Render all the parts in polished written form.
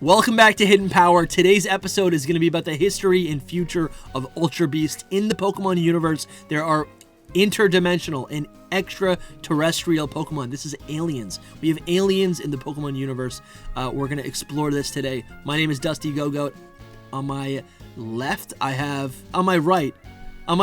Welcome back to Hidden Power. Today's episode is going to be about the history and future of Ultra Beasts. In the Pokemon universe, there are interdimensional and extraterrestrial Pokemon. This is aliens. We have aliens in the Pokemon universe. We're going to explore this today. My name is Dusty Go-Goat. On my left, I have... On my right, I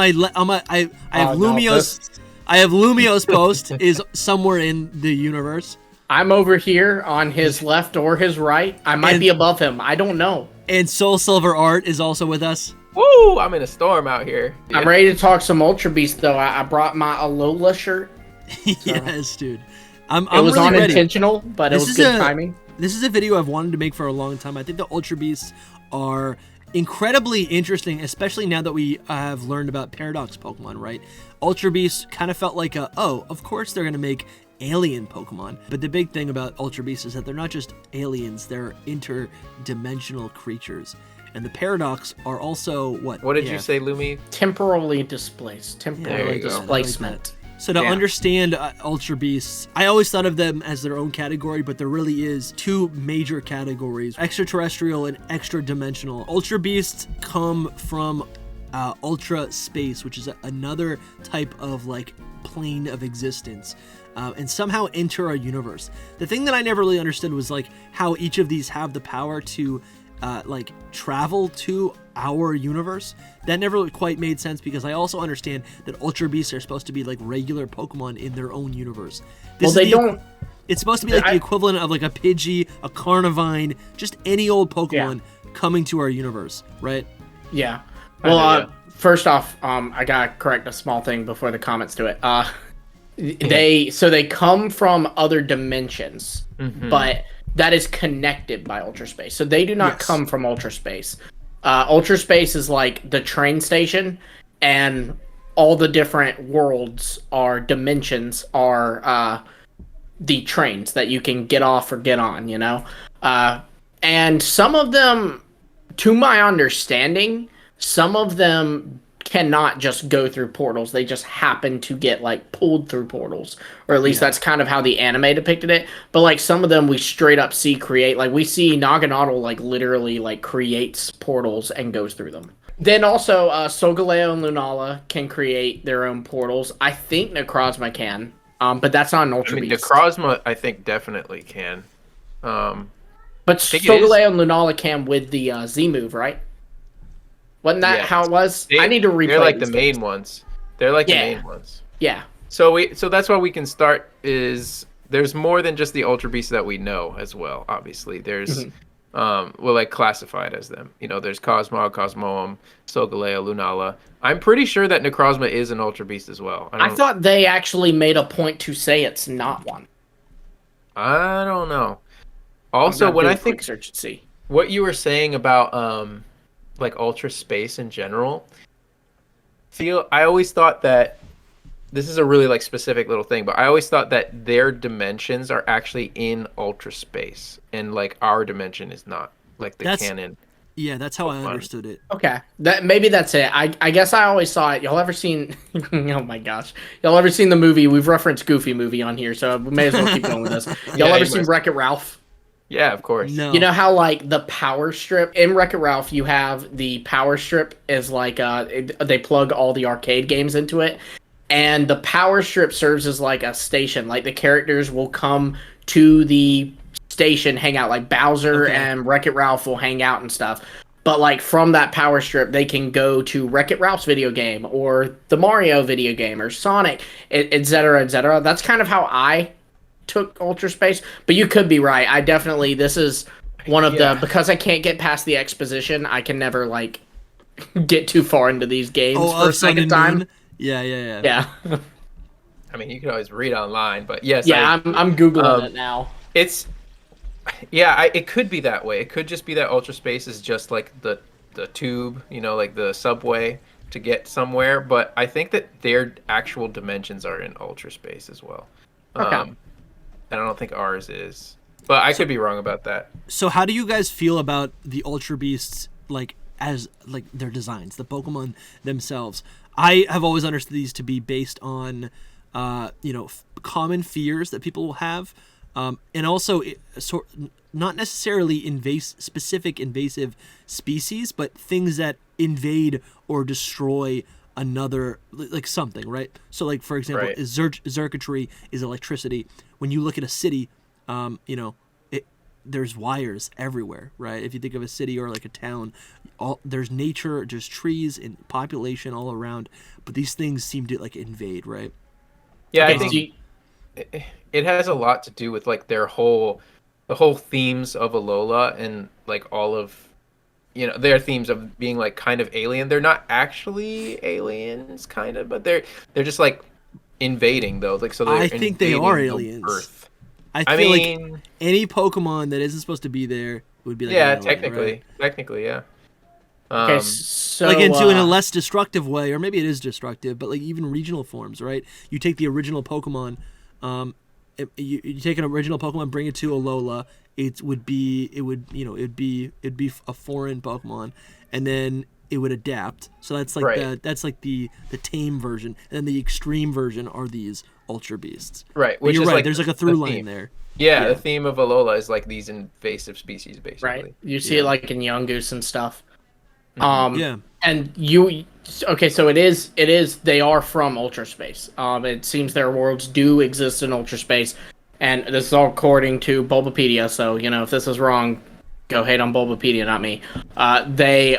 have Lumios... I have Lumios Post is somewhere in the universe. I'm over here on his left or his right. I might be above him. I don't know. And Soul Silver Art is also with us. Woo! I'm in a storm out here. Yeah. I'm ready to talk some Ultra Beast, though. I brought my Alola shirt. So. Yes, dude. It was really unintentional, but it was good timing. This is a video I've wanted to make for a long time. I think the Ultra Beasts are incredibly interesting, especially now that we have learned about Paradox Pokemon, right? Ultra Beasts kind of felt like of course they're going to make alien Pokemon. But the big thing about Ultra Beasts is that they're not just aliens, they're interdimensional creatures. And the Paradox are also what? What did you say, Lumi? Temporally displaced. Temporally displacement. So to understand Ultra Beasts, I always thought of them as their own category, but there really is two major categories: extraterrestrial and extra-dimensional. Ultra Beasts come from ultra space, which is another type of like plane of existence. And somehow enter our universe. The thing that I never really understood was like how each of these have the power to like travel to our universe. That never really quite made sense, because I also understand that Ultra Beasts are supposed to be like regular Pokemon in their own universe. It's supposed to be like the equivalent of like a Pidgey, a Carnivine, just any old Pokemon coming to our universe, right? Yeah. Well, first off, I gotta correct a small thing before the comments to it. They come from other dimensions, but that is connected by Ultra Space. So they do not come from Ultra Space. Ultra Space is like the train station, and all the different worlds or dimensions are the trains that you can get off or get on, you know? And some of them, to my understanding, some of them cannot just go through portals. They just happen to get like pulled through portals, or at least that's kind of how the anime depicted it. But like some of them we straight up see create, like we see Naganadel like literally like creates portals and goes through them. Then also Solgaleo and Lunala can create their own portals. I think Necrozma can, but that's not an Ultra Beast. Necrozma I think definitely can. But Solgaleo and Lunala can with the Z move, right? Wasn't that how it was? I need to replay. They're like the main ones. They're like the main ones. Yeah. So that's why we can start. Is there's more than just the Ultra Beasts that we know as well. Obviously, there's we'll like classify it as them. You know, there's Cosmog, Cosmoem, Solgaleo, Lunala. I'm pretty sure that Necrozma is an Ultra Beast as well. I thought they actually made a point to say it's not one. I don't know. Also, when I think search and see what you were saying about like Ultra Space in general, I always thought that this is a really like specific little thing, but I always thought that their dimensions are actually in Ultra Space, and like our dimension is not, like that's canon. Yeah, that's how I understood it. Okay, maybe that's it. I guess I always saw it. Y'all ever seen? Oh my gosh, y'all ever seen the movie? We've referenced Goofy movie on here, so we may as well keep going with this. Y'all ever seen Wreck-It Ralph? Yeah, of course. No. You know how like the power strip in Wreck-It Ralph, you have the power strip is like they plug all the arcade games into it, and the power strip serves as like a station. Like the characters will come to the station, hang out. Like Bowser and Wreck-It Ralph will hang out and stuff. But like from that power strip, they can go to Wreck-It Ralph's video game or the Mario video game or Sonic, etc., etc. That's kind of how I took Ultra Space, but you could be right. This is one of the, because I can't get past the exposition, I can never like get too far into these games for a second time. Yeah. I mean, you can always read online, but yes. Yeah, I'm Googling it now. It could be that way. It could just be that Ultra Space is just like the tube, you know, like the subway to get somewhere, but I think that their actual dimensions are in Ultra Space as well. Okay. And I don't think ours is. But I could be wrong about that. So how do you guys feel about the Ultra Beasts, like, as, like, their designs, the Pokemon themselves? I have always understood these to be based on, common fears that people will have. And also, not necessarily specific invasive species, but things that invade or destroy another, like something, right? So like, for example, Right. circuitry is electricity. When you look at a city, there's wires everywhere, right? If you think of a city or like a town, there's nature, there's trees and population all around, but these things seem to like invade, right? Yeah, Okay, I think it has a lot to do with like the whole themes of Alola and like all of their themes of being like kind of alien. They're not actually aliens, kind of, but they're just like invading though. Like so, I think they are aliens. Earth. I feel like any Pokemon that isn't supposed to be there would be like an alien, technically, right? technically, yeah. okay, so Like in a less destructive way, or maybe it is destructive, but like even regional forms, right? You take the original Pokemon, you take an original Pokemon, bring it to Alola, it would be a foreign Pokemon, and then it would adapt. So that's like the tame version, and then the extreme version are these Ultra Beasts. Right, But which you're is right. like There's like a through line theme. there. Yeah, the theme of Alola is like these invasive species, basically. right, you see it like in Yungoos and stuff. Yeah. And okay, so it is they are from Ultra Space. It seems their worlds do exist in Ultra Space, and this is all according to Bulbapedia. So if this is wrong, go hate on Bulbapedia, not me. They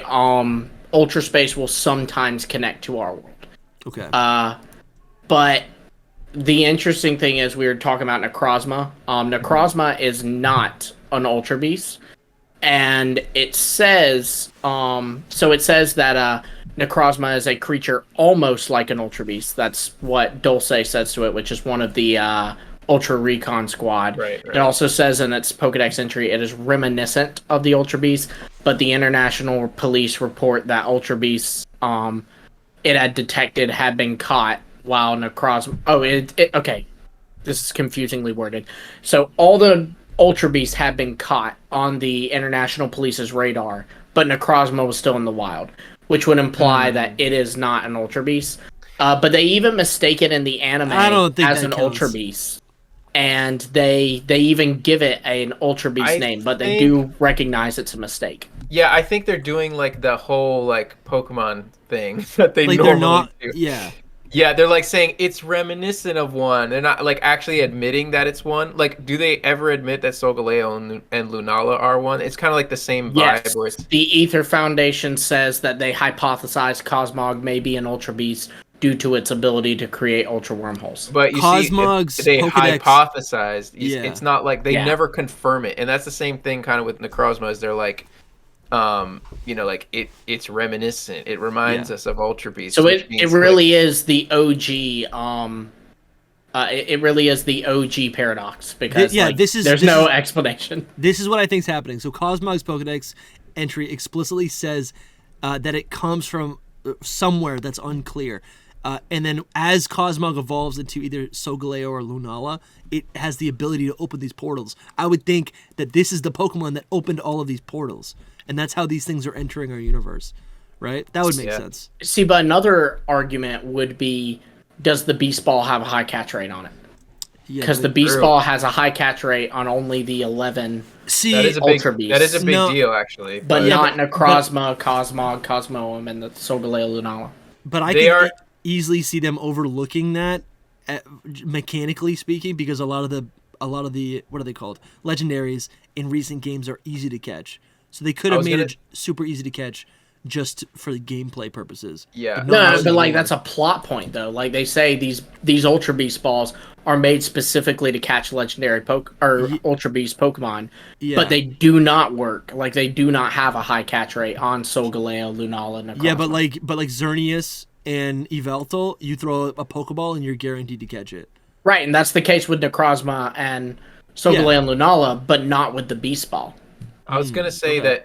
Ultra Space will sometimes connect to our world. Okay. But the interesting thing is we were talking about Necrozma. Necrozma is not an Ultra Beast. And it says, it says that Necrozma is a creature almost like an Ultra Beast. That's what Dulce says to it, which is one of the Ultra Recon Squad. Right. It also says in its Pokedex entry it is reminiscent of the Ultra Beast, but the International Police report that Ultra Beasts it had detected had been caught while Necrozma... okay. This is confusingly worded. So all the Ultra Beasts had been caught on the International Police's radar, but Necrozma was still in the wild, which would imply that it is not an Ultra Beast. But they even mistake it in the anime as an Ultra Beast. And they even give it an Ultra Beast name, but they do recognize it's a mistake. Yeah, I think they're doing like the whole like Pokemon thing that they like normally they're not. do. Yeah. Yeah, they're like saying it's reminiscent of one. They're not like actually admitting that it's one. Like, do they ever admit that Solgaleo and Lunala are one? It's kind of like the same vibe. Yes, Where it's... the Ether Foundation says that they hypothesize Cosmog may be an Ultra Beast due to its ability to create Ultra Wormholes. But you Cosmog's see, they Pokedex... hypothesized. Yeah. It's not like they never confirm it. And that's the same thing kind of with Necrozma, is they're like, like it's reminiscent. It reminds us of Ultra Beast. So it really is the OG. It really is the OG paradox because there's no explanation. This is what I think is happening. So Cosmog's Pokedex entry explicitly says that it comes from somewhere that's unclear. And then as Cosmog evolves into either Solgaleo or Lunala, it has the ability to open these portals. I would think that this is the Pokemon that opened all of these portals. And that's how these things are entering our universe, right? That would make sense. See, but another argument would be, does the Beast Ball have a high catch rate on it? Because the Beast Ball has a high catch rate on only the 11 Ultra Beasts. That is a big deal, actually. But not Necrozma, Cosmog, Cosmoem, and the Solgaleo Lunala. But I can easily see them overlooking that, mechanically speaking, because a lot of the what are they called? Legendaries in recent games are easy to catch. So they could have made it super easy to catch just for the gameplay purposes. Yeah. But like that's a plot point though. Like they say these Ultra Beast balls are made specifically to catch legendary Ultra Beast Pokemon, but they do not work. Like they do not have a high catch rate on Solgaleo, Lunala, and Necrozma. Yeah, but like Xerneas and Yveltal, you throw a Pokeball and you're guaranteed to catch it. Right, and that's the case with Necrozma and Solgaleo and Lunala, but not with the Beast Ball. I was gonna say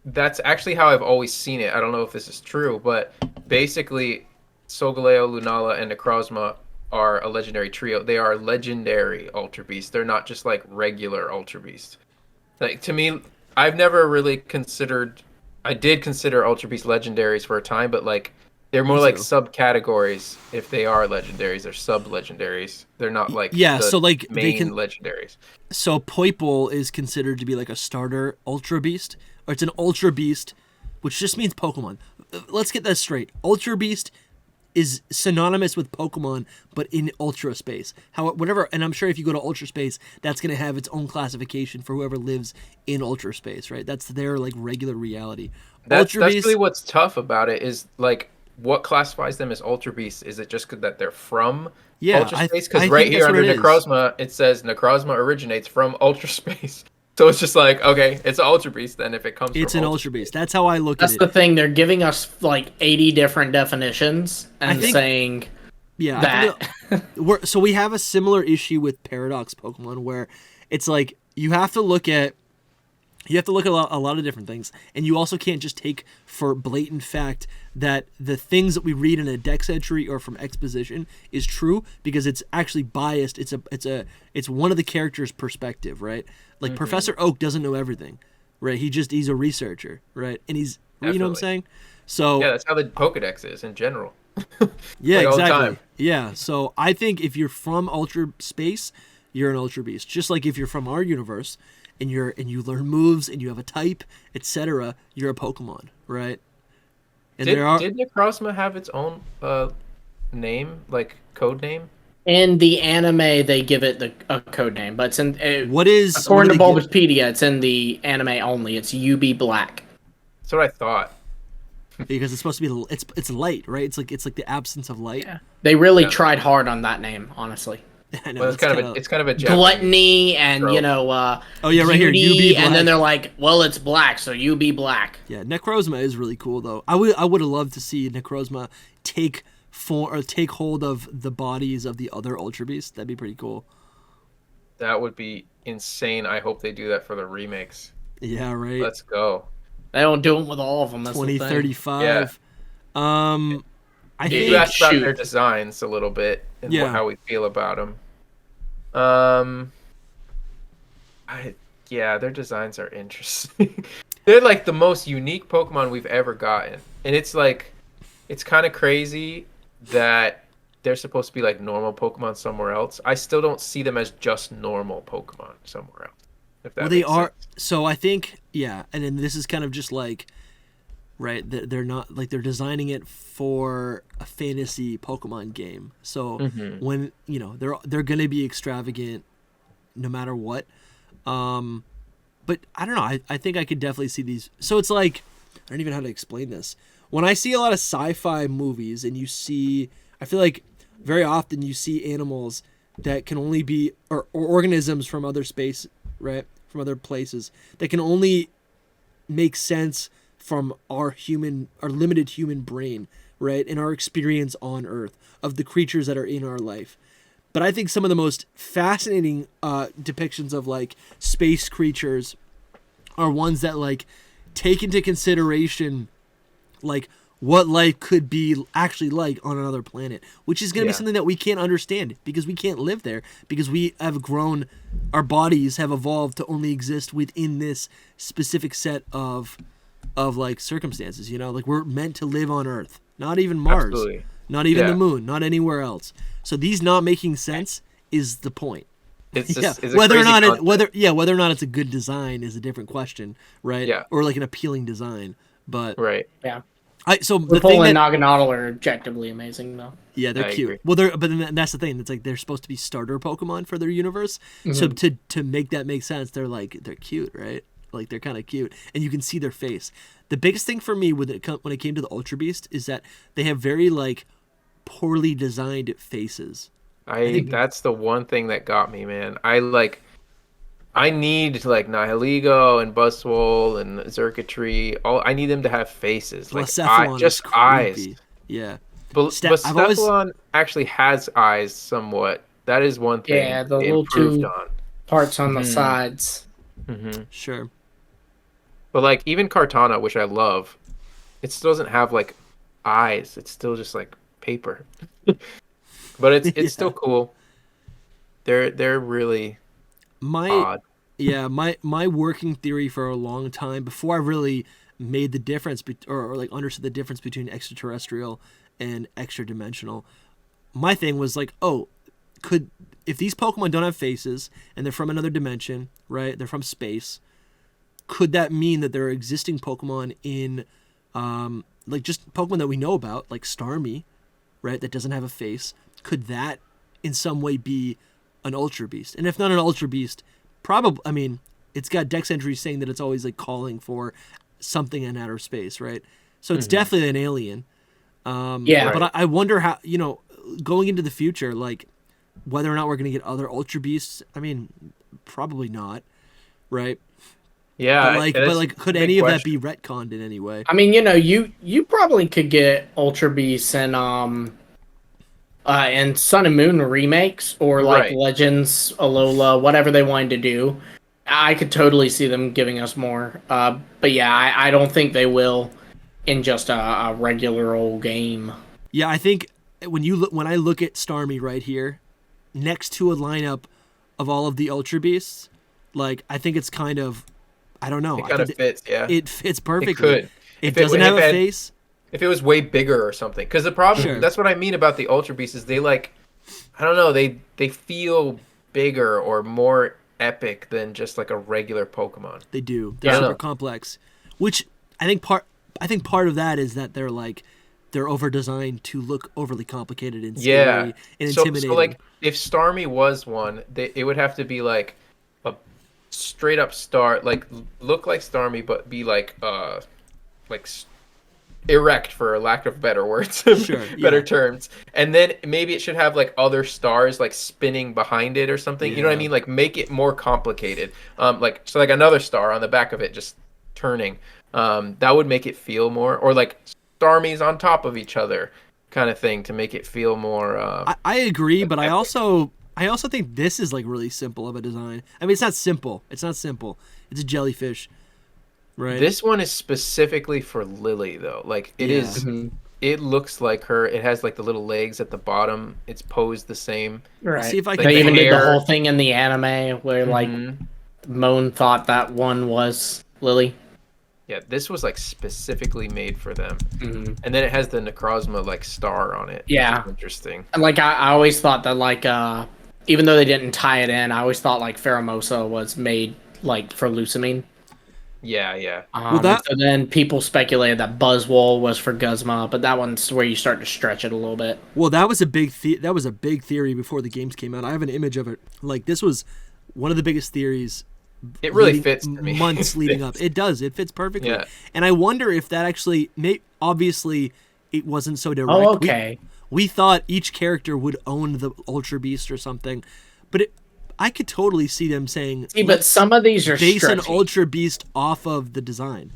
that's actually how I've always seen it. I don't know if this is true, but basically Solgaleo, Lunala, and Necrozma are a legendary trio. They are legendary Ultra Beasts. They're not just like regular Ultra Beasts. Like to me, I've never really considered. I did consider Ultra Beast legendaries for a time, but like They're more Me like too. subcategories. If they are legendaries, they're sub-legendaries. They're not like Yeah, the so like they main can. legendaries. So Poiple is considered to be like a starter Ultra Beast, or it's an Ultra Beast, which just means Pokemon. Let's get that straight. Ultra Beast is synonymous with Pokemon, but in Ultra Space. Whatever, and I'm sure if you go to Ultra Space, that's going to have its own classification for whoever lives in Ultra Space, right? That's their like regular reality. That's Ultra Beast, really what's tough about it is like what classifies them as Ultra Beasts. Is it just that they're from yeah, Ultra Space? Because I right think here that's what under it is. Necrozma, it says Necrozma originates from Ultra Space. So it's just like, okay, it's an Ultra Beast then if it comes It's from an Ultra Ultra Beast. Space. That's how I look That's at the it. thing. They're giving us like 80 different definitions and think- saying Yeah, that. so we have a similar issue with Paradox Pokemon where it's like you have to look at a lot of different things, and you also can't just take for blatant fact that the things that we read in a Dex entry or from exposition is true, because it's actually biased. It's one of the characters' perspective, right? Like Professor Oak doesn't know everything, right? He's a researcher, right? And he's you know what I'm Definitely. saying? So Yeah, that's how the Pokedex is in general. yeah, like all the exactly. time. Yeah, so I think if you're from Ultra Space, you're an Ultra Beast. Just like if you're from our universe and you learn moves and you have a type, etc., you're a Pokemon, right? And Did Necrozma have its own name, like code name? In the anime, they give it a code name, but it's what is according to what do they Bulbapedia, it's in the anime only. It's UB Black. That's what I thought. because it's supposed to be it's light, right? It's like the absence of light. Yeah. They really Yeah. tried hard on that name, honestly. I know, Well, it's kind of a Japanese Gluttony and trope. Oh yeah, right here, beauty, UB and then Black. they're like, well, it's black, so UB Black. Yeah, Necrozma is really cool though. I would have loved to see Necrozma take hold of the bodies of the other Ultra Beasts. That'd be pretty cool. That would be insane. I hope they do that for the remakes. Yeah, right. Let's go. They don't do it with all of them. That's the thing. 2035. I You think asked about shoot. their designs a little bit and Yeah. how we feel about them. Their designs are interesting. They're like the most unique Pokemon we've ever gotten, and it's like, it's kind of crazy that they're supposed to be like normal Pokemon somewhere else. I still don't see them as just normal Pokemon somewhere else. If that well, they makes are. sense. So I think and then this is kind of just like, right? They're not like they're designing it for a fantasy Pokemon game. So when they're gonna be extravagant, no matter what. But I don't know. I think I could definitely see these. So it's like, I don't even know how to explain this. When I see a lot of sci-fi movies and I feel like very often you see animals that can only be, or organisms from other space, right? From other places that can only make sense from our limited human brain, right? And our experience on Earth of the creatures that are in our life. But I think some of the most fascinating depictions of like space creatures are ones that like take into consideration like what life could be actually like on another planet, which is going to be something that we can't understand because we can't live there, because we have grown, our bodies have evolved to only exist within this specific set of like circumstances, like we're meant to live on Earth, not even Mars. Absolutely. Not even Yeah. the moon, not anywhere else. So these not making sense is the point. It's just, it's a whether or crazy not concept. whether or not it's a good design is a different question, right? Yeah. Or like an appealing design. But Right. Yeah. so the Purple thing and that Naganadel are objectively amazing, though. yeah, they're I cute. agree. Well, but then that's the thing. It's like they're supposed to be starter Pokemon for their universe. So to make that make sense, they're cute, right? Like they're kind of cute, and you can see their face. The biggest thing for me when it came to the Ultra Beast is that they have very like poorly designed faces. That's the one thing that got me, man. I need like Nihilego and Buzzwole and Xurkitree. I need them to have faces, like Blacephalon just is eyes. creepy. Yeah. I've always- Blacephalon actually has eyes somewhat. That is one thing Yeah, the they little improved two on. parts on the sides. Sure. But like even Kartana, which I love, it still doesn't have like eyes. It's still just like paper. But it's still cool. They're really odd. My working theory for a long time before I really made the difference or like understood the difference between extraterrestrial and extra dimensional. My thing was like, if these Pokemon don't have faces and they're from another dimension, right? They're from space. Could that mean that there are existing Pokemon in, like just Pokemon that we know about, like Starmie, right? That doesn't have a face. Could that in some way be an Ultra Beast? And if not an Ultra Beast, probably, I mean, it's got Dex entries saying that it's always like calling for something in outer space, right? So it's definitely an alien. Yeah. But I wonder how, going into the future, like whether or not we're going to get other Ultra Beasts. I mean, probably not, right? Yeah. But like, could any of that be retconned in any way? I mean, you probably could get Ultra Beasts and Sun and Moon remakes or like Legends, Alola, whatever they wanted to do. I could totally see them giving us more. But yeah, I don't think they will in just a regular old game. Yeah, I think when I look at Starmie right here, next to a lineup of all of the Ultra Beasts, like I think it's kind of, I don't know. It kind of fits, yeah. It fits perfectly. It could. It doesn't have a face. If it was way bigger or something. Because the problem, that's what I mean about the Ultra Beasts, is they like, I don't know, they feel bigger or more epic than just like a regular Pokemon. They do. They're super complex. Which I think part of that is that they're over designed to look overly complicated and scary and intimidating. So like if Starmie was one, it would have to be like a straight up star, like look like Starmie but be like erect, for lack of better words, better terms. And then maybe it should have like other stars like spinning behind it or something. You know what I mean? Like make it more complicated. Like another star on the back of it just turning. That would make it feel more, or like Starmies on top of each other kind of thing to make it feel more. I agree, but I also think this is like really simple of a design. I mean, it's not simple. It's a jellyfish. Right. This one is specifically for Lily, though. Like, it is. It looks like her. It has, like, the little legs at the bottom. It's posed the same. Right. See if I can. They even did the whole thing in the anime where, like, Moan thought that one was Lily. Yeah, this was, like, specifically made for them. And then it has the Necrozma, like, star on it. Yeah. Interesting. And, like, I always thought that, like, even though they didn't tie it in, I always thought, like, Pheromosa was made, like, for Lucamine. Yeah. So then people speculated that Buzzwole was for Guzma, but that one's where you start to stretch it a little bit. Well, that was a big theory before the games came out. I have an image of it. Like, this was one of the biggest theories. It really fits to me. Months leading up. It does. It fits perfectly. Yeah. And I wonder if that actually obviously it wasn't so direct. Oh, okay. We thought each character would own the Ultra Beast or something, but I could totally see them saying. See, but some of these are base stretchy. An Ultra Beast off of the design.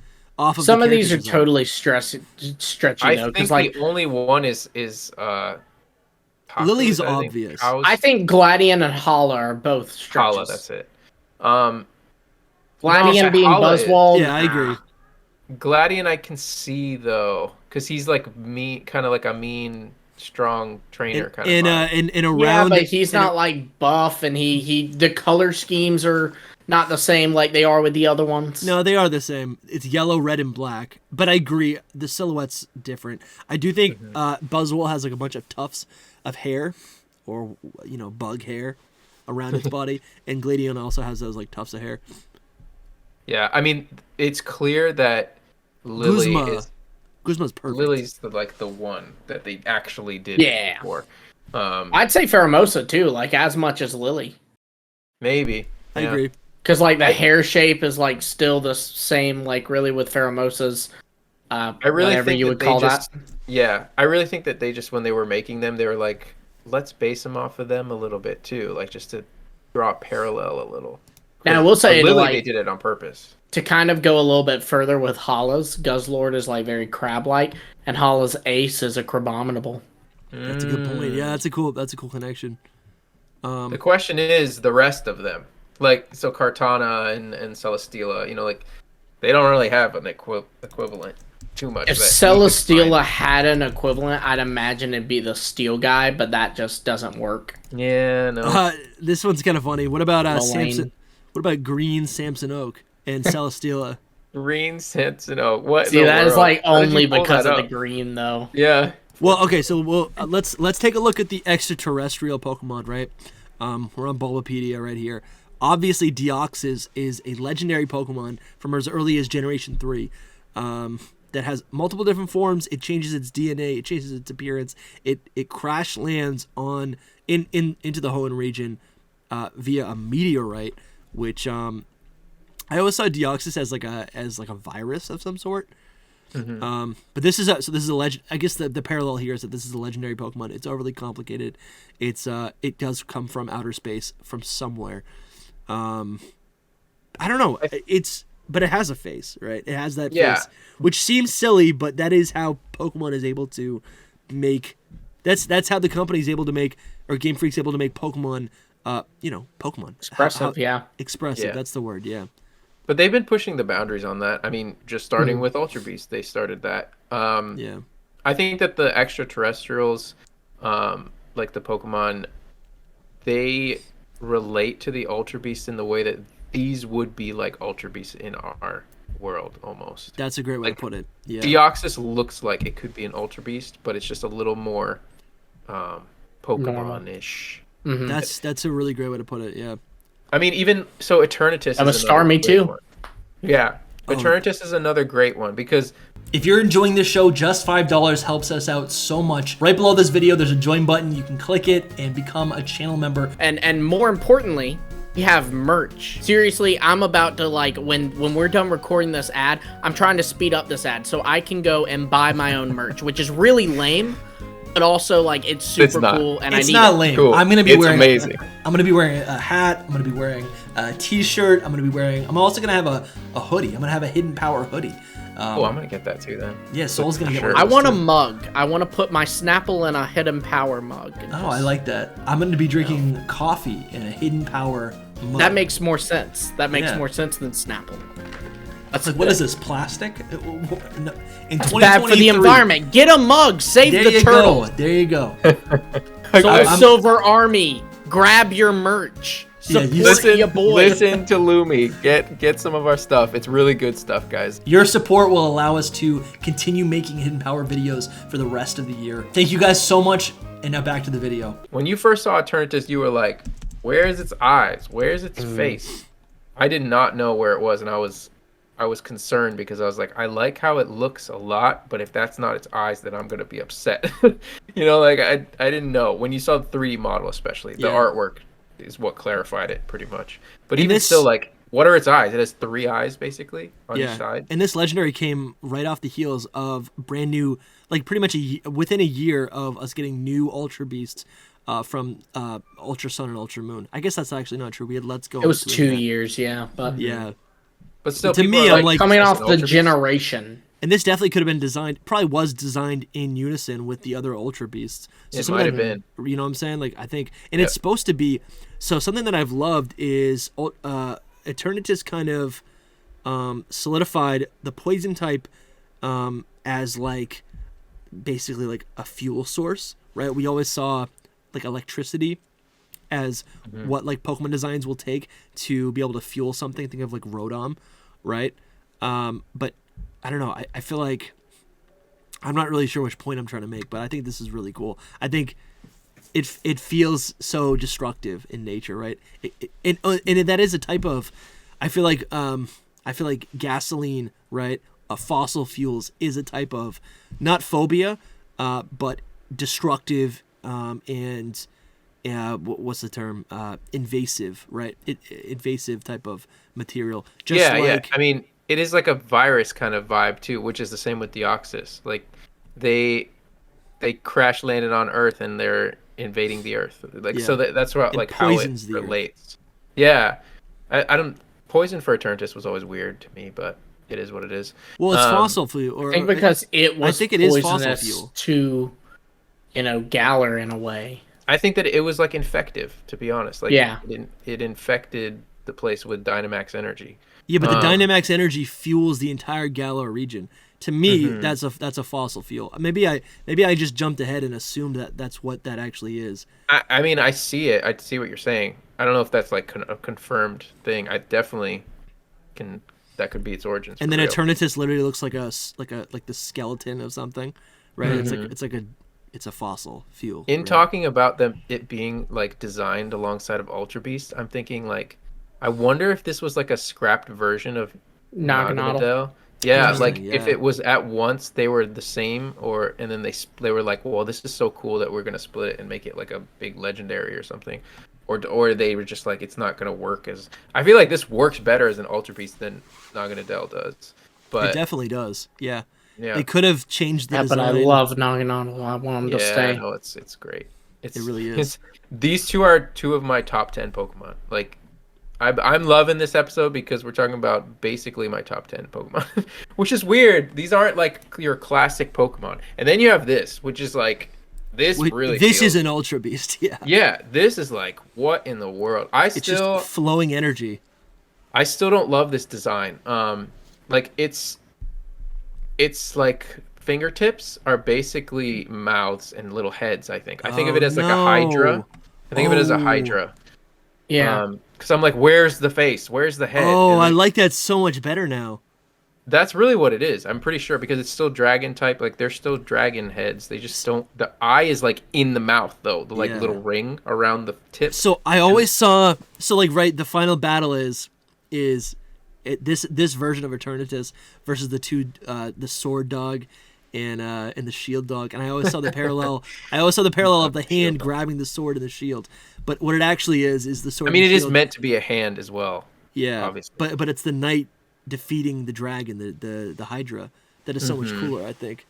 Some of these are totally stretchy. I though, think like, the only one is Lily's obvious. I think Gladion and Hala are both stretches. Hala, that's it. Gladion being Buzzwole. Yeah, I agree. Gladion I can see though, because he's like mean, kind of like a mean, strong trainer kind of. Yeah, but he's not like buff, and the color schemes are not the same like they are with the other ones. No, they are the same. It's yellow, red, and black. But I agree, the silhouette's different. I do think Buzzwole has like a bunch of tufts of hair, or bug hair, around its body, and Gladion also has those like tufts of hair. Yeah, I mean, it's clear that Guzma's perfect. Lily's the one that they actually did before. I'd say Pheromosa too, like as much as Lily. Maybe. I agree. Because like the hair shape is like still the same, like really with Pheromosa's. I really whatever think you would call that. Yeah, I really think that they just, when they were making them, they were like, let's base them off of them a little bit too, like just to draw a parallel a little. Now, I will say, Lily, they did it on purpose. To kind of go a little bit further with Hala's, Guzzlord is like very crab-like, and Hala's Ace is a Crabominable. That's a good point. Yeah, that's a cool connection. The question is the rest of them, like so Kartana and Celesteela. Like they don't really have an equivalent too much. If Celesteela had an equivalent, I'd imagine it'd be the Steel guy, but that just doesn't work. Yeah, no. This one's kind of funny. What about Samson? What about Green Samson Oak and Celesteela? Green Sentinel. What? See, in the that is world? like How did you only pull because that of the up? green, though. Yeah. Well, okay, so let's take a look at the extraterrestrial Pokemon, right? We're on Bulbapedia right here. Obviously, Deoxys is a legendary Pokemon from as early as Generation 3 that has multiple different forms. It changes its DNA. It changes its appearance. It crash lands into the Hoenn region via a meteorite, which I always saw Deoxys as like a virus of some sort. Mm-hmm. But this is a legend. I guess the parallel here is that this is a legendary Pokemon. It's overly complicated. It does come from outer space, from somewhere. I don't know. But it has a face, right? It has that face, which seems silly, but that is how Pokemon is able to make. That's how the company is able to make, or Game Freak's able to make Pokemon. Pokemon Expressive, expressive. Yeah. That's the word. Yeah. But they've been pushing the boundaries on that. I mean, just starting with Ultra Beast, they started that. Yeah. I think that the extraterrestrials, like the Pokemon, they relate to the Ultra Beast in the way that these would be like Ultra Beasts in our world almost. That's a great way to put it. Yeah. Deoxys looks like it could be an Ultra Beast, but it's just a little more Pokemon-ish. Mm-hmm. That's a really great way to put it. Yeah. I mean, even so, Eternatus. I'm a is another Starmie great too. one. Yeah, Eternatus is another great one because If you're enjoying this show, just $5 helps us out so much. Right below this video, there's a join button. You can click it and become a channel member. And more importantly, we have merch. Seriously, I'm about to when we're done recording this ad, I'm trying to speed up this ad so I can go and buy my own merch, which is really lame, but also it's super cool and It's I need not it. lame. Cool. I'm gonna be It's wearing. amazing. I'm gonna be wearing a hat. I'm gonna be wearing a T-shirt. I'm also gonna have a hoodie. I'm gonna have a Hidden Power hoodie. I'm gonna get that too then. Yeah, Soul's gonna get Sure. one. I of those want a too. mug. I want to put my Snapple in a Hidden Power mug. and Oh, I just- like that. I'm gonna be drinking coffee in a Hidden Power mug. That makes more sense. That makes Yeah. more sense than Snapple. That's like, what is this, plastic? In It's bad for the environment. Get a mug. Save There the you turtle. go. There you go. So Silver Army, grab your merch. Yeah, Support your boy. Listen to Lumi. Get some of our stuff. It's really good stuff, guys. Your support will allow us to continue making Hidden Power videos for the rest of the year. Thank you guys so much, and now back to the video. When you first saw Eternatus, you were like, "Where's its eyes? Where's its face?" I did not know where it was, and I was concerned because I was like, I like how it looks a lot, but if that's not its eyes, then I'm gonna be upset. I didn't know. When you saw the 3D model, especially the Yeah. artwork is what clarified it pretty much. But And even this- still, what are its eyes? It has 3 eyes basically on each side. And this legendary came right off the heels of brand new, pretty much within a year of us getting new Ultra Beasts from Ultra Sun and Ultra Moon. I guess that's actually not true. We had Let's Go. It was into 2 that. years, yeah. But Yeah. But still, To people me, are I'm like, coming "Is off it the Ultra Beast?" generation. And this definitely could have been designed, probably was designed in unison with the other Ultra Beasts. So It some of might that- have been. You know what I'm saying? I think, and it's supposed to be. So something that I've loved is Eternatus kind of solidified the poison type as basically a fuel source, right? We always saw electricity as what Pokemon designs will take to be able to fuel something. Think of Rotom, right? But I don't know. I feel like I'm not really sure which point I'm trying to make, but I think this is really cool. I think it feels so destructive in nature, right? And that is a type of. I feel like gasoline, right? Fossil fuels is a type of not phobia, but destructive and. What's the term? Invasive, right? Invasive type of material. Yeah. I mean, it is like a virus kind of vibe too, which is the same with Deoxys. They crash landed on Earth and they're invading the Earth. So that's what how it poisons the Earth. relates. Yeah, I don't. Poison for Eternatus was always weird to me, but it is what it is. Well, it's fossil fuel. Or, I think because it was I think it is fossil poisonous fuel. to, Galar in a way. I think that it was infective, to be honest. Yeah. It infected the place with Dynamax energy. Yeah, but the Dynamax energy fuels the entire Galar region. To me, Mm-hmm. that's a fossil fuel. Maybe I just jumped ahead and assumed that that's what that actually is. I mean, I see it. I see what you're saying. I don't know if that's a confirmed thing. I definitely can that could be its origins. And then real. Eternatus literally looks like the skeleton of something, right? Mm-hmm. It's a fossil fuel. In right? talking about it being like designed alongside of Ultra Beast, I'm thinking like, I wonder if this was like a scrapped version of Naganadel. Yeah, Interesting, like yeah. if it was at once they were the same, and then they were like, well, this is so cool that we're gonna split it and make it like a big legendary or something, or they were just like, it's not gonna work as. I feel like this works better as an Ultra Beast than Naganadel does, but It definitely does. Yeah. yeah, They could have changed the design. But I love Naganadel. I want him to stay. no, it's great. It really is. These two are two of my top 10 Pokemon. Like, I'm loving this episode because we're talking about basically my top 10 Pokemon, which is weird. These aren't like your classic Pokemon. And then you have this, which is like, this is an Ultra Beast, yeah. Yeah, this is like, what in the world? It's just flowing energy. I still don't love this design. Like it's like fingertips are basically mouths and little heads, I think. I think of it as like a Hydra. I think of it as a Hydra. Yeah. Because I'm like, where's the face? Where's the head? Oh, I like that so much better now. That's really what it is. I'm pretty sure because it's still dragon type. Like they're still dragon heads. They just don't. The eye is like in the mouth though. The like little ring around the tip. So I always saw. So like right, the final battle is this version of Eternatus versus the two the sword dog and the shield dog, and I always saw the parallel. Of the hand grabbing the sword and the shield. But what it actually is the sword. I mean, and it shield. is meant to be a hand as well. Yeah, obviously. But it's the knight defeating the dragon, the Hydra. That is so much cooler, I think.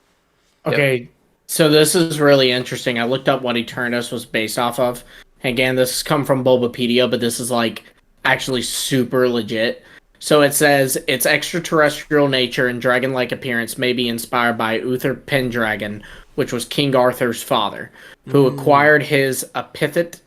Okay, so this is really interesting. I looked up what Eternatus was based off of. Again, this has come from Bulbapedia, but this is like actually super legit. So it says its extraterrestrial nature and dragon-like appearance may be inspired by Uther Pendragon, which was King Arthur's father, who acquired his epithet,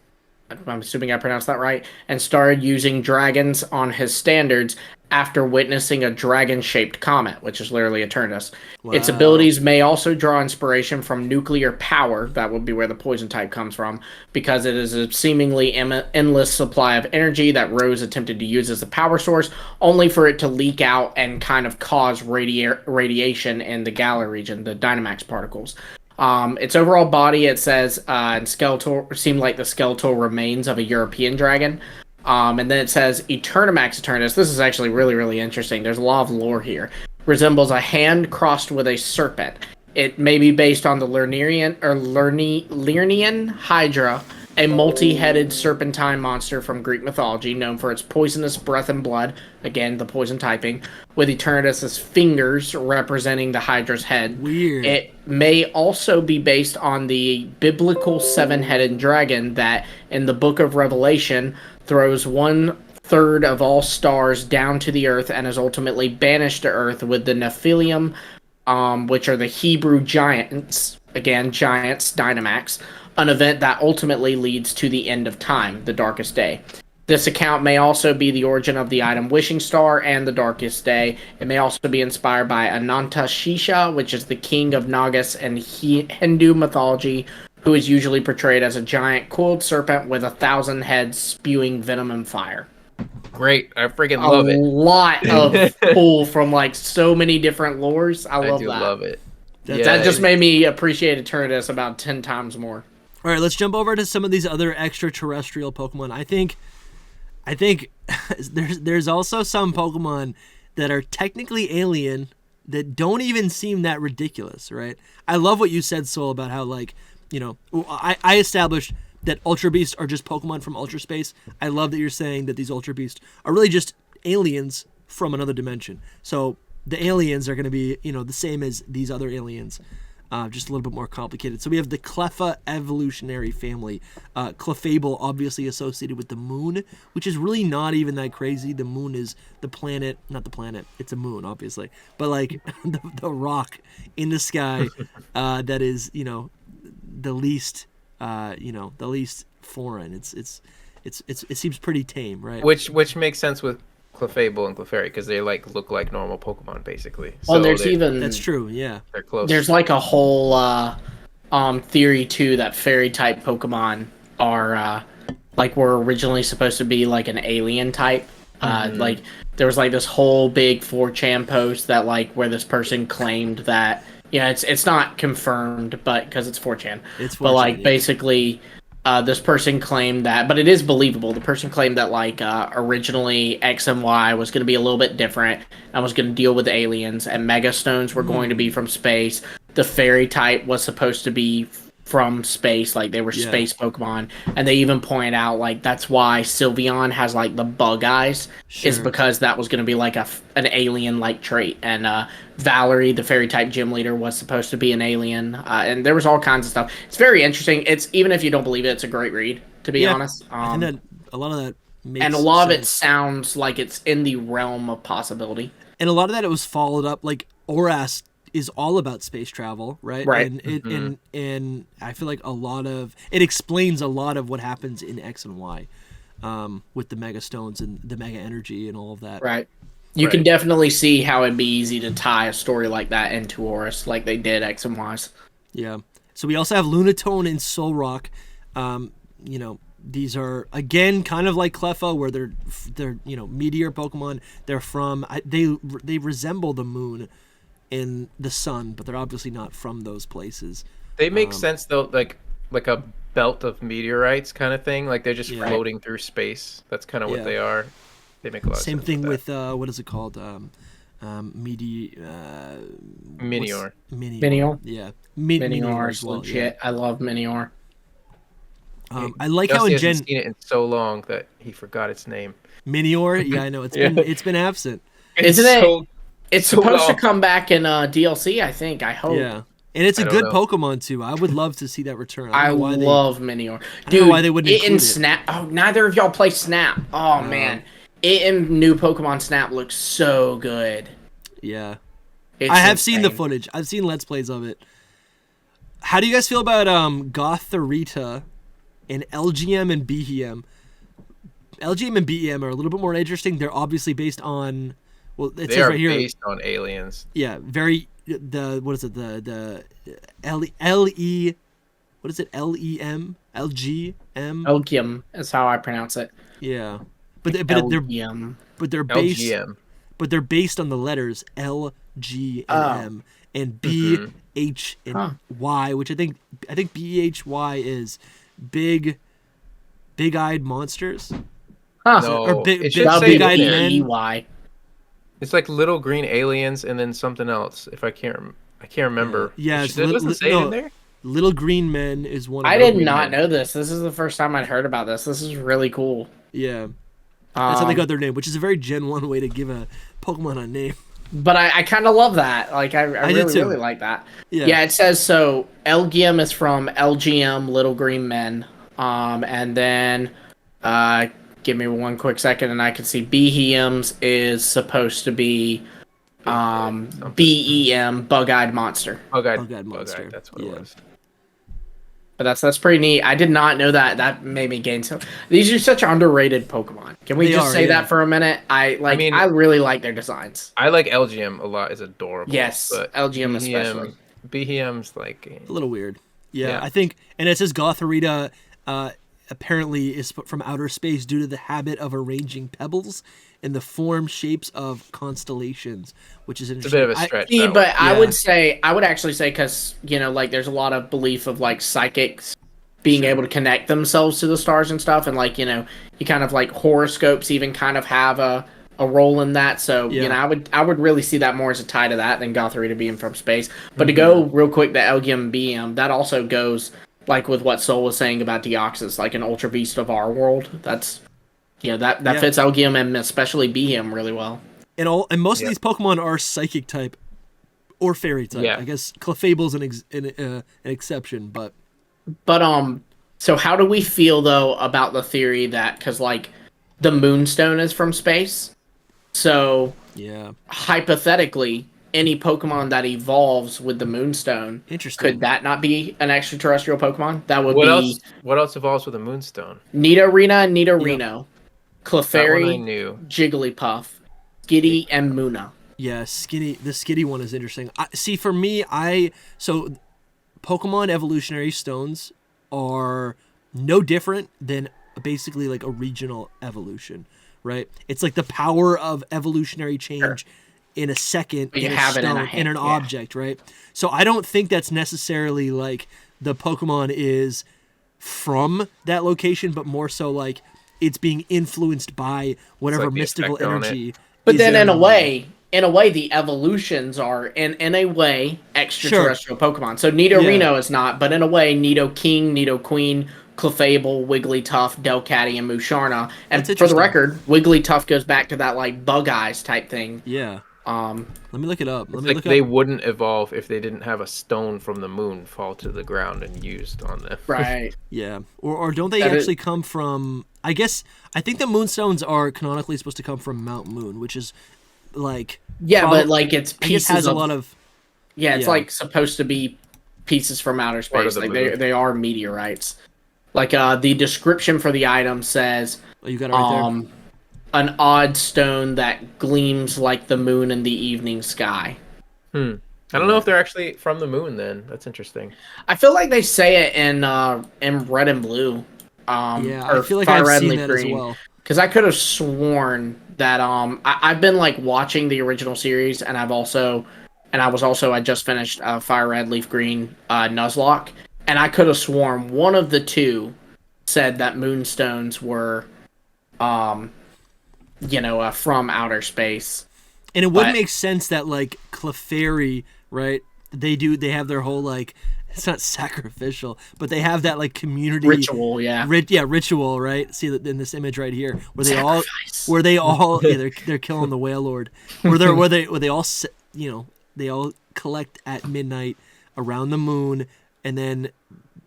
I'm assuming I pronounced that right, and started using dragons on his standards after witnessing a dragon-shaped comet, which is literally Eternatus. Wow. Its abilities may also draw inspiration from nuclear power, that would be where the poison type comes from, because it is a seemingly endless supply of energy that Rose attempted to use as a power source, only for it to leak out and kind of cause radiation in the Galar region, the Dynamax particles. Its overall body, it says, and skeletal seemed like the skeletal remains of a European dragon. And then it says Eternamax Eternatus. This is actually really, really interesting. There's a lot of lore here. Resembles a hand crossed with a serpent. It may be based on the Lernian Hydra, a multi-headed serpentine monster from Greek mythology, known for its poisonous breath and blood, again, the poison typing, with Eternatus' fingers representing the Hydra's head. Weird. It may also be based on the biblical seven-headed dragon that, in the Book of Revelation, throws 1/3 of all stars down to the earth and is ultimately banished to earth with the Nephilim, which are the Hebrew giants, again, giants, Dynamax, an event that ultimately leads to the end of time, the darkest day. This account may also be the origin of the item Wishing Star and the Darkest Day. It may also be inspired by Anantashisha, which is the king of Nagas and Hindu mythology, who is usually portrayed as a giant coiled serpent with 1,000 heads spewing venom and fire. Great. I freaking love it. A lot of pull from like so many different lores. I love that. I do love it. That just made me appreciate Eternatus about 10 times more. All right, let's jump over to some of these other extraterrestrial Pokemon. I think there's also some Pokemon that are technically alien that don't even seem that ridiculous, right? I love what you said, Soul, about how, like, you know, I established that Ultra Beasts are just Pokemon from Ultra Space. I love that you're saying that these Ultra Beasts are really just aliens from another dimension. So the aliens are going to be, you know, the same as these other aliens, just a little bit more complicated. So we have the Cleffa evolutionary family. Clefable, obviously associated with the moon, which is really not even that crazy. The moon is the planet, not the planet. It's a moon, obviously, but like the rock in the sky that is, you know, the least foreign. It seems pretty tame, right? Which makes sense with Clefable and Clefairy because they like look like normal Pokemon basically. Well, so that's true. Yeah, they're close. There's like a whole theory too that fairy type Pokemon are like were originally supposed to be like an alien type, Like there was like this whole big 4chan post that like where this person claimed that it's not confirmed, but because it's 4chan, but like basically this person claimed that, but it is believable. The person claimed that like originally X and Y was going to be a little bit different and was going to deal with aliens, and Mega Stones were going to be from space. The fairy type was supposed to be from space, like they were space Pokemon, and they even point out like that's why Sylveon has like the bug eyes, is because that was going to be like an alien like trait, and Valerie, the fairy type gym leader, was supposed to be an alien, and there was all kinds of stuff. It's very interesting. It's, even if you don't believe it, it's a great read, to be honest. I think that a lot of that makes and a lot sense. of it sounds like it's in the realm of possibility, and a lot of that it was followed up, like Oras is all about space travel, right? Right. And it and I feel like a lot of it explains a lot of what happens in X and Y, with the Mega Stones and the Mega Energy and all of that. right? You can definitely see how it'd be easy to tie a story like that into Oris, like they did X and Y's. Yeah. So we also have Lunatone and Solrock. These are again kind of like Cleffa, where they're meteor Pokemon. They're from they resemble the moon in the sun, but they're obviously not from those places. They make sense though, like a belt of meteorites kind of thing. Like they're just floating through space. That's kind of what they are. They make a lot of sense. Same thing with what is it called? Meteor. Meteor. Yeah. Meteor is legit. Yeah. I love Meteor. I like how in Gen hasn't seen it in so long that he forgot its name. Meteor. Yeah, I know it's been absent. Isn't it? It's supposed to come back in DLC, I think. I hope. Yeah. And it's a good Pokemon too. I would love to see that return. I love Meteor. Dude, I don't know why they wouldn't include in Snap. Oh, neither of y'all play Snap. Oh man, it in new Pokemon Snap looks so good. Yeah, I have seen the footage. I've seen Let's Plays of it. How do you guys feel about Gothorita and LGM and BEM? LGM and BEM are a little bit more interesting. They're obviously based on. Well, it says right here. They are based on aliens. Yeah, very what is it? The LE what is it? LEM LGM. Elgium is how I pronounce it. Yeah, but they're based. LGM. But they're based on the letters L, G, and M, and B, H, and Y, which I think BHY is big-eyed monsters. No, or big-eyed men. EY. It's like little green aliens and then something else. If I can't remember. Yeah, it doesn't say it in there. Little green men is one. I did not know this. This is the first time I'd heard about this. This is really cool. Yeah, that's how they got their name, which is a very Gen 1 way to give a Pokemon a name. But I kind of love that. Like I really like that. Yeah, it says so. Elgium is from LGM, Little Green Men. And then give me one quick second, and I can see Behemoths is supposed to be BEM, Bug-Eyed Monster. Bug-eyed Monster. That's what it was. But that's pretty neat. I did not know that. That made me gain some. These are such underrated Pokemon. Can we say that for a minute? I really like their designs. I like LGM a lot. It's adorable. Yes, but LGM especially. BEM's like a little weird. Yeah, I think, and it says Gothorita apparently is from outer space due to the habit of arranging pebbles in the form shapes of constellations, which is interesting. It's a bit of a stretch. I would actually say, because like there's a lot of belief of like psychics being able to connect themselves to the stars and stuff, and like you kind of like horoscopes even kind of have a role in that. So I would really see that more as a tie to that than Gothorita being from space. But to go real quick, the Elgium BM, that also goes like with what Soul was saying about Deoxys, like an Ultra Beast of our world. That's that fits Elgium and especially BM really well. And most of these Pokemon are Psychic type or Fairy type. Yeah. I guess Clefable's an exception, but so how do we feel though about the theory that because like the Moonstone is from space, so hypothetically any Pokemon that evolves with the Moonstone, could that not be an extraterrestrial Pokemon? That would be. What else evolves with a Moonstone? Nidorina and Nidorino, Clefairy, Jigglypuff, Skitty, and Munna. Yeah, the Skitty one is interesting. See, for me, so Pokemon evolutionary stones are no different than basically like a regional evolution, right? It's like the power of evolutionary change in a second But you in a have it stone, in an object, right? So I don't think that's necessarily like the Pokemon is from that location, but more so like it's being influenced by whatever like the mystical effect on it. energy. But is then there in a the way, the evolutions are in a way extraterrestrial Pokemon. So Nidorino is not, but in a way, Nidoking, Nidoqueen, Clefable, Wigglytuff, Delcatty, and Musharna. And That's for the interesting. record, Wigglytuff goes back to that like bug eyes type thing. Yeah. Let me look it up. Let me Like look they up. wouldn't evolve if they didn't have a stone from the moon fall to the ground and used on them. Right. Yeah. Or don't they That is- actually come from? I think the Moonstones are canonically supposed to come from Mount Moon, which is like but like it's I guess pieces has of a lot of it's like supposed to be pieces from outer Part of space. the Like moon. they are meteorites. Like the description for the item says Oh, you got it right there. an odd stone that gleams like the moon in the evening sky. I don't know if they're actually from the moon. Then that's interesting. I feel like they say it in red and blue. Yeah, Or I feel like Fire I've Red seen Leaf that Green. as well. Because I could have sworn that I've been like watching the original series, and I just finished Fire Red Leaf Green Nuzlocke, and I could have sworn one of the two said that moonstones were from outer space. And it would make sense that like Clefairy, right? They have their whole like, it's not sacrificial, but they have that like community Ritual, yeah. Ritual, right? See that in this image right here, where they Sacrifice. all they're killing the whale lord, where they all they all collect at midnight around the moon, and then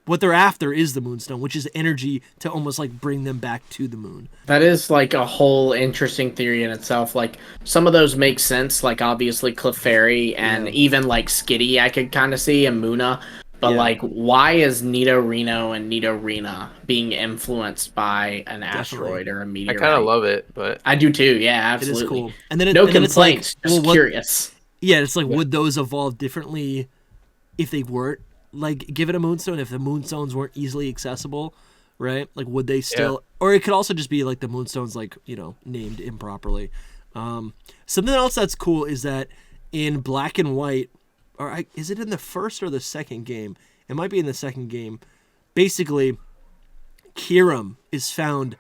what they're after is the moonstone, which is energy to almost like bring them back to the moon. That is like a whole interesting theory in itself. Like some of those make sense, like obviously Clefairy and even like Skitty I could kind of see, and Muna. But like, why is Nidorino and Nidorina being influenced by an asteroid or a I meteorite? kind of love it, but I do too. Yeah, absolutely. It is cool. And then no and then it's like, complaints. Just curious. Yeah, it's like, would those evolve differently if they weren't like given a moonstone? If the moonstones weren't easily accessible, right? Like, would they still? Or it could also just be like the moonstones, like named improperly. Something else that's cool is that in Black and White, is it in the first or the second game? It might be in the second game. Basically, Kyurem is found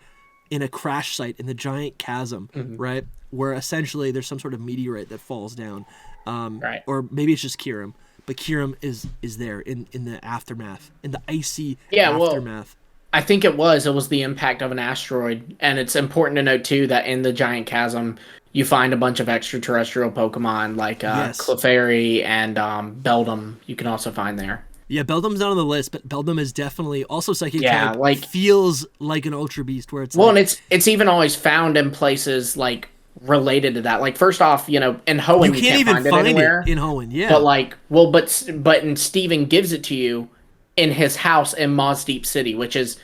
in a crash site in the giant chasm, right? Where essentially there's some sort of meteorite that falls down. Right. Or maybe it's just Kyurem. But Kyurem is there in the aftermath, in the icy aftermath. I think it was the impact of an asteroid. And it's important to note, too, that in the giant chasm, you find a bunch of extraterrestrial Pokemon like Clefairy and Beldum. You can also find there. Yeah, Beldum's not on the list, but Beldum is definitely also psychic type. Like feels like an Ultra Beast, where it's and it's even always found in places like related to that. Like first off, in Hoenn you can't even find it anywhere. In Hoenn, yeah. But like, but in Steven gives it to you in his house in Maz Deep City, which is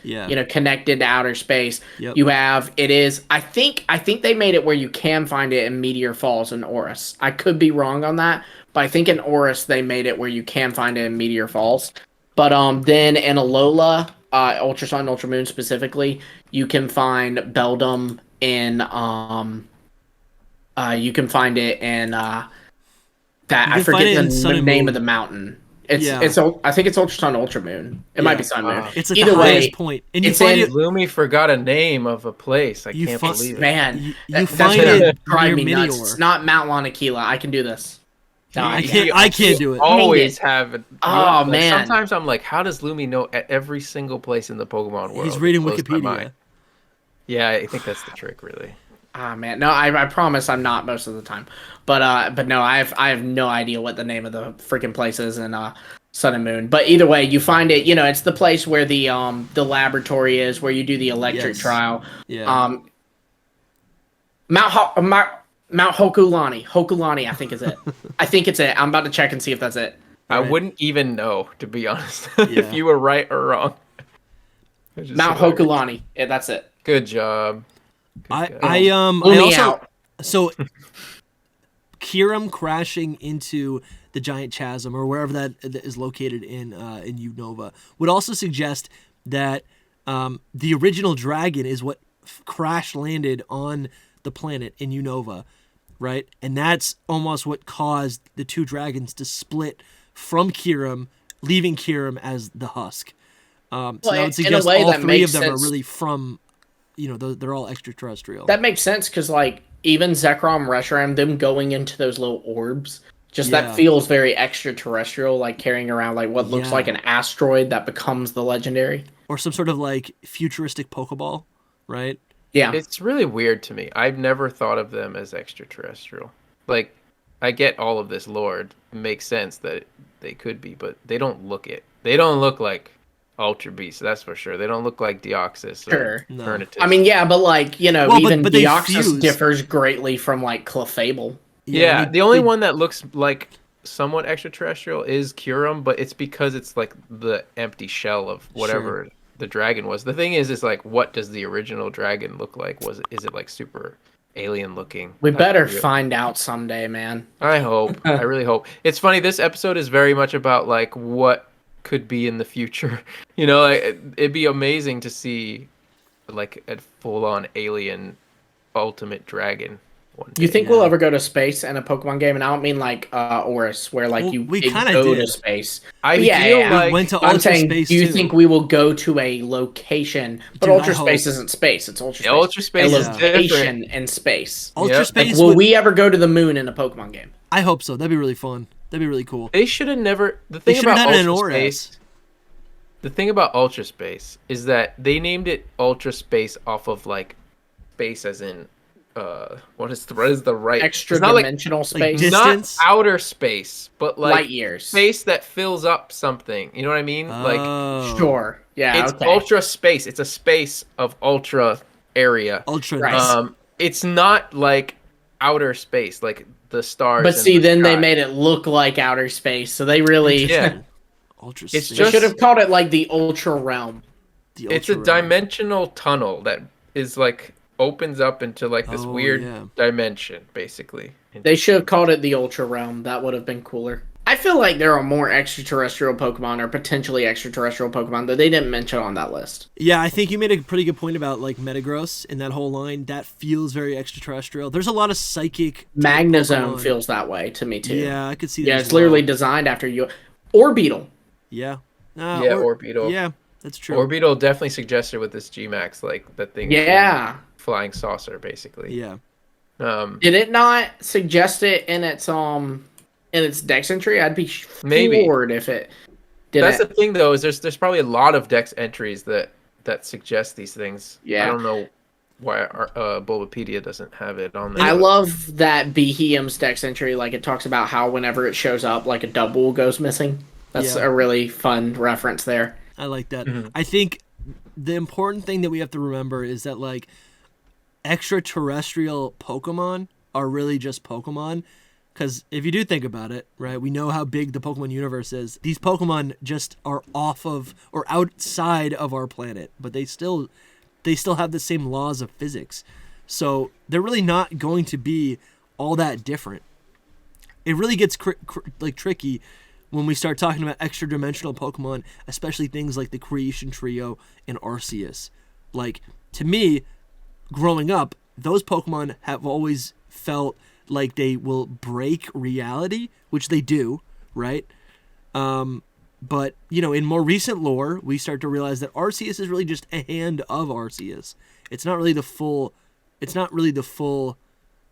connected to outer space. Yep. You have I think they made it where you can find it in Meteor Falls in Oris. I could be wrong on that, but I think in Oris they made it where you can find it in Meteor Falls. But then in Alola, Ultra Sun, Ultra Moon specifically, you can find Beldum in you can find it in that I forget the name of the mountain. It's I think it's Ultra Sun, Ultra Moon. It might be Sun Moon. It's like the highest point. And you find it. Lumi forgot a name of a place. I can't believe it. Man, you find it drive me Meteor. nuts. It's not Mount Lanakila. I can do this. No, I can't do it. Always have it. Oh man! Sometimes I'm like, how does Lumi know at every single place in the Pokemon world? He's reading Wikipedia. Yeah, I think that's the trick, really. Ah man, no, I promise I'm not most of the time, but no, I have no idea what the name of the freaking place is in Sun and Moon. But either way, you find it. It's the place where the laboratory is, where you do the electric trial. Yeah. Mount Hokulani, I think is it. I think it's it. I'm about to check and see if that's it. I wouldn't even know, to be honest, if you were right or wrong. Mount Hokulani. Yeah, that's it. Good job. I also out. So Kyurem crashing into the giant chasm or wherever that is located in Unova would also suggest that the original dragon is what crash landed on the planet in Unova, right? And that's almost what caused the two dragons to split from Kyurem, leaving Kyurem as the husk. So I would suggest all three of them are really from, they're all extraterrestrial. That makes sense because, like, even Zekrom, Reshiram, them going into those little orbs, that feels very extraterrestrial, like carrying around like what looks like an asteroid that becomes the legendary. Or some sort of like futuristic Pokeball, right? Yeah. It's really weird to me. I've never thought of them as extraterrestrial. Like, I get all of this lore. It makes sense that they could be, but they don't look it. They don't look like Ultra Beast, that's for sure. They don't look like Deoxys or Eternatus. I mean, yeah, but like, even but Deoxys differs greatly from like Clefable. Yeah, the only one that looks like somewhat extraterrestrial is Kyurem, but it's because it's like the empty shell of whatever the dragon was. The thing is like, what does the original dragon look like? Is it like super alien looking? We better find out someday, man. I hope. I really hope. It's funny, this episode is very much about like what could be in the future. Like, it'd be amazing to see like a full-on alien ultimate dragon. You think we'll ever go to space in a Pokemon game? And I don't mean like Oris, where like we kind of go to space. I feel like we went to I'm saying, space. Do you think we will go to a location? But Ultra Space isn't space; it's Ultra Space. Ultra Space is location in space. Ultra Space. Will we ever go to the moon in a Pokemon game? I hope so. That'd be really fun. That'd be really cool. They should have never. The thing about Ultra Space. The thing about Ultra Space is that they named it Ultra Space off of like space as in what is the right extra dimensional space, like not outer space, but like light years, space that fills up something. You know what I mean? Like sure, yeah, it's ultra space. It's a space of ultra area. Ultra. Right. It's not like outer space, like the stars. But see, then they made it look like outer space, so they really Ultra. They should have called it like the Ultra Realm. It's a dimensional tunnel that is like opens up into like this weird dimension, basically. They should have called it the Ultra Realm. That would have been cooler. I feel like there are more extraterrestrial Pokemon or potentially extraterrestrial Pokemon that they didn't mention on that list. Yeah, I think you made a pretty good point about like Metagross in that whole line. That feels very extraterrestrial. There's a lot of psychic. Magnezone feels that way to me too. Yeah, I could see that. Yeah, it's literally designed after you. Orbeetle. Yeah. Orbeetle. Yeah, that's true. Orbeetle definitely suggested with this Gmax, like the thing. Yeah. Flying saucer, basically. Yeah. Did it not suggest it in its Dex entry? I'd be floored if it did. That's the thing, though, is there's probably a lot of Dex entries that suggest these things. Yeah. I don't know why our Bulbapedia doesn't have it on there. I love that Behemoth's Dex entry. Like, it talks about how whenever it shows up, like a double goes missing. That's a really fun reference there. I like that. Mm-hmm. I think the important thing that we have to remember is that like extraterrestrial Pokemon are really just Pokemon. Because if you do think about it, right, we know how big the Pokemon universe is. These Pokemon just are off of or outside of our planet, but they still have the same laws of physics. So they're really not going to be all that different. It really gets tricky when we start talking about extra-dimensional Pokemon, especially things like the Creation Trio and Arceus. Like, to me, growing up, those Pokemon have always felt like they will break reality, which they do, right? But, in more recent lore, we start to realize that Arceus is really just a hand of Arceus. It's not really the full,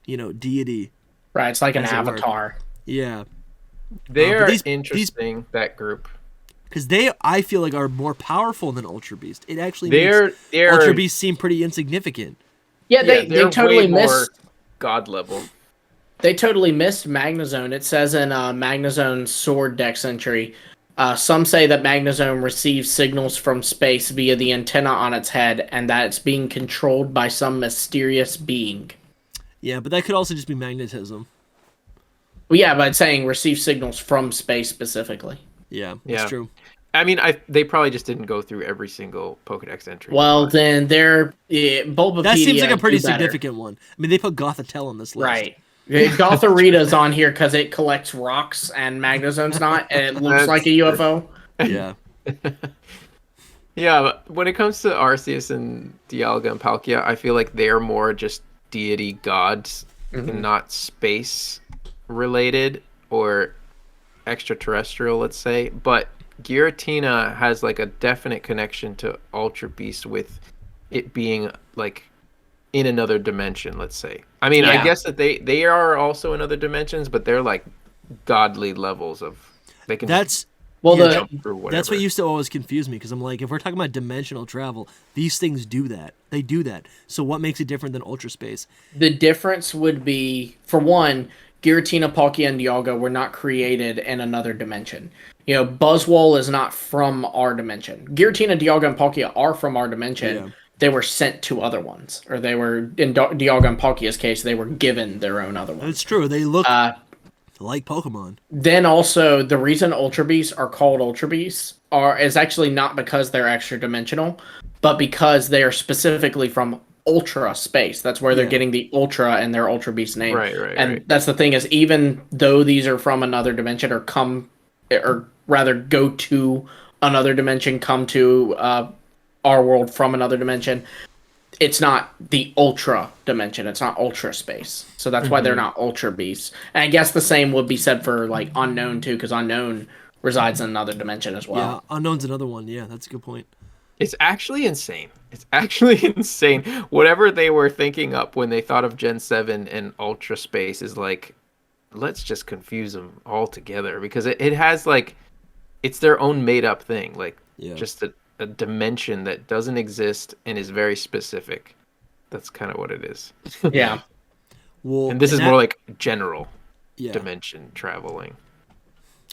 deity. Right, it's like an avatar. Yeah. They are interesting, that group. Because I feel like, are more powerful than Ultra Beast. It actually makes Ultra Beast seem pretty insignificant. Yeah, they totally missed God level. They totally missed Magnezone. It says in Magnezone's Sword Dex entry, some say that Magnezone receives signals from space via the antenna on its head, and that it's being controlled by some mysterious being. Yeah, but that could also just be magnetism. Well, yeah, but it's saying receive signals from space specifically. Yeah, that's true. I mean, they probably just didn't go through every single Pokedex entry. Well, then Bulbapedia. That seems like a pretty significant one. I mean, they put Gothitelle on this list. Right. Gothorita's on here because it collects rocks and Magnezone's not, and it looks like a UFO. Yeah. Yeah, but when it comes to Arceus and Dialga and Palkia, I feel like they're more just deity gods and Hmm. not space related or extraterrestrial, let's say. But Giratina has like a definite connection to Ultra Beast with it being like in another dimension, let's say. I mean, I Yeah. guess that they are also in other dimensions, but they're like godly levels of they can just That's Well, yeah, jump through that's what whatever. used to always confuse me because I'm like, if we're talking about dimensional travel, these things do that. They do that. So what makes it different than ultra space? the difference would be, for one, Giratina, Palkia, and Dialga were not created in another dimension. Buzzwole is not from our dimension. Giratina, Dialga, and Palkia are from our dimension. Yeah, They were sent to other ones, or they were, in Dialga and Palkia's case, they were given their own other that's ones. true. They look Uh, like Pokemon. then also, the reason Ultra Beasts are called Ultra Beasts is actually not because they're extra dimensional, but because they are specifically from Ultra space. That's where they're Yeah, getting the Ultra and their Ultra Beast name. Right, right, And right. that's the thing is, even though these are from another dimension or rather go to another dimension, come to our world from another dimension, it's not the ultra dimension. It's not ultra space. So that's why they're Hmm. not ultra beasts. And I guess the same would be said for like unknown too, because unknown resides in another dimension as yeah. well. Unknown's another one. Yeah, that's a good point. It's actually insane. It's actually insane. Whatever they were thinking up when they thought of Gen 7 and Ultra Space is like, let's just confuse them all together because it has like, it's their own made up thing. Like, Yeah. just a dimension that doesn't exist and is very specific. That's kind of what it is. Yeah. Yeah. Well, And this and is more that like general yeah. dimension traveling.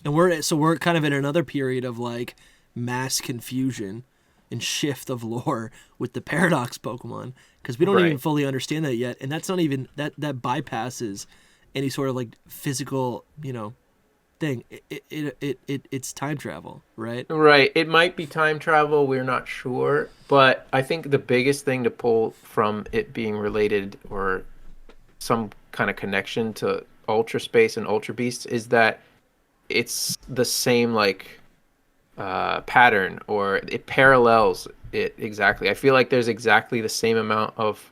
And we're kind of in another period of like mass confusion and shift of lore with the paradox Pokemon because we don't even Right. fully understand that yet, and that's not even that bypasses any sort of like physical thing. It's time travel, right? Right. It might be time travel, we're not sure. But I think the biggest thing to pull from it being related or some kind of connection to Ultra Space and Ultra Beasts is that it's the same like pattern or it parallels it exactly. I feel like there's exactly the same amount of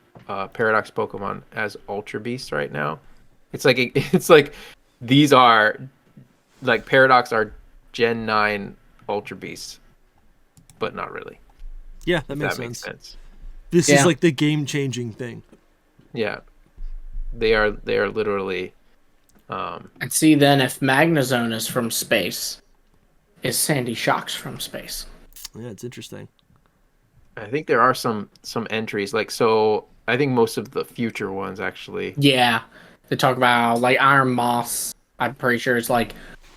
Paradox Pokemon as Ultra Beasts right now. It's like it's like these are like Paradox are Gen 9 Ultra Beasts, but not really. Yeah, that If makes that makes sense. sense. This is Yeah. like the game changing thing. Yeah, they are literally. And see then if Magnezone is from space, is Sandy Shocks from space? Yeah, it's interesting. I think there are some entries like so. I think most of the future ones actually. Yeah. They talk about like Iron Moss. I'm pretty sure it's like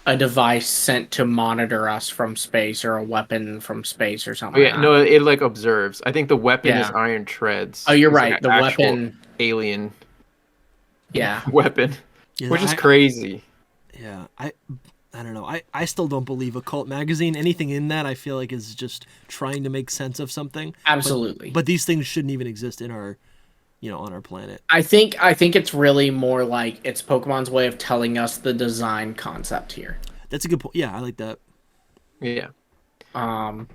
a device sent to monitor us from space or a weapon from space or Oh something like yeah, that. no, it like observes. I think the weapon is Yeah. Iron Oh, Treads. you're It's like right. an The actual weapon. alien Yeah. weapon, Yeah, which is crazy. yeah, I don't know. I still don't believe Occult Magazine. Anything in that I feel like is just trying to make sense of something. Absolutely. But these things shouldn't even exist in our on our planet. I think it's really more like it's Pokemon's way of telling us the design concept here. That's a good point. Yeah, I like that. Yeah. Um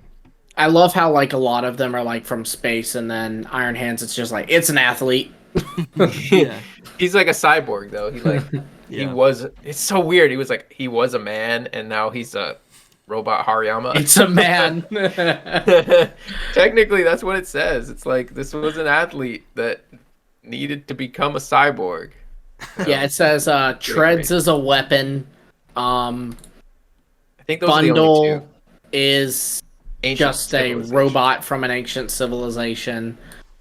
I love how like a lot of them are like from space and then Iron Hands it's just like it's an athlete. Yeah, He's like a cyborg though. He like he yeah. was. It's so weird. He was like he was a man and now he's a robot Hariyama. It's a man. Technically, that's what it says. It's like this was an athlete that needed to become a cyborg. Yeah, it says treads great. is a weapon. Um I think those are the only two. Bundle is Ancient just a civilization. robot from an ancient civilization.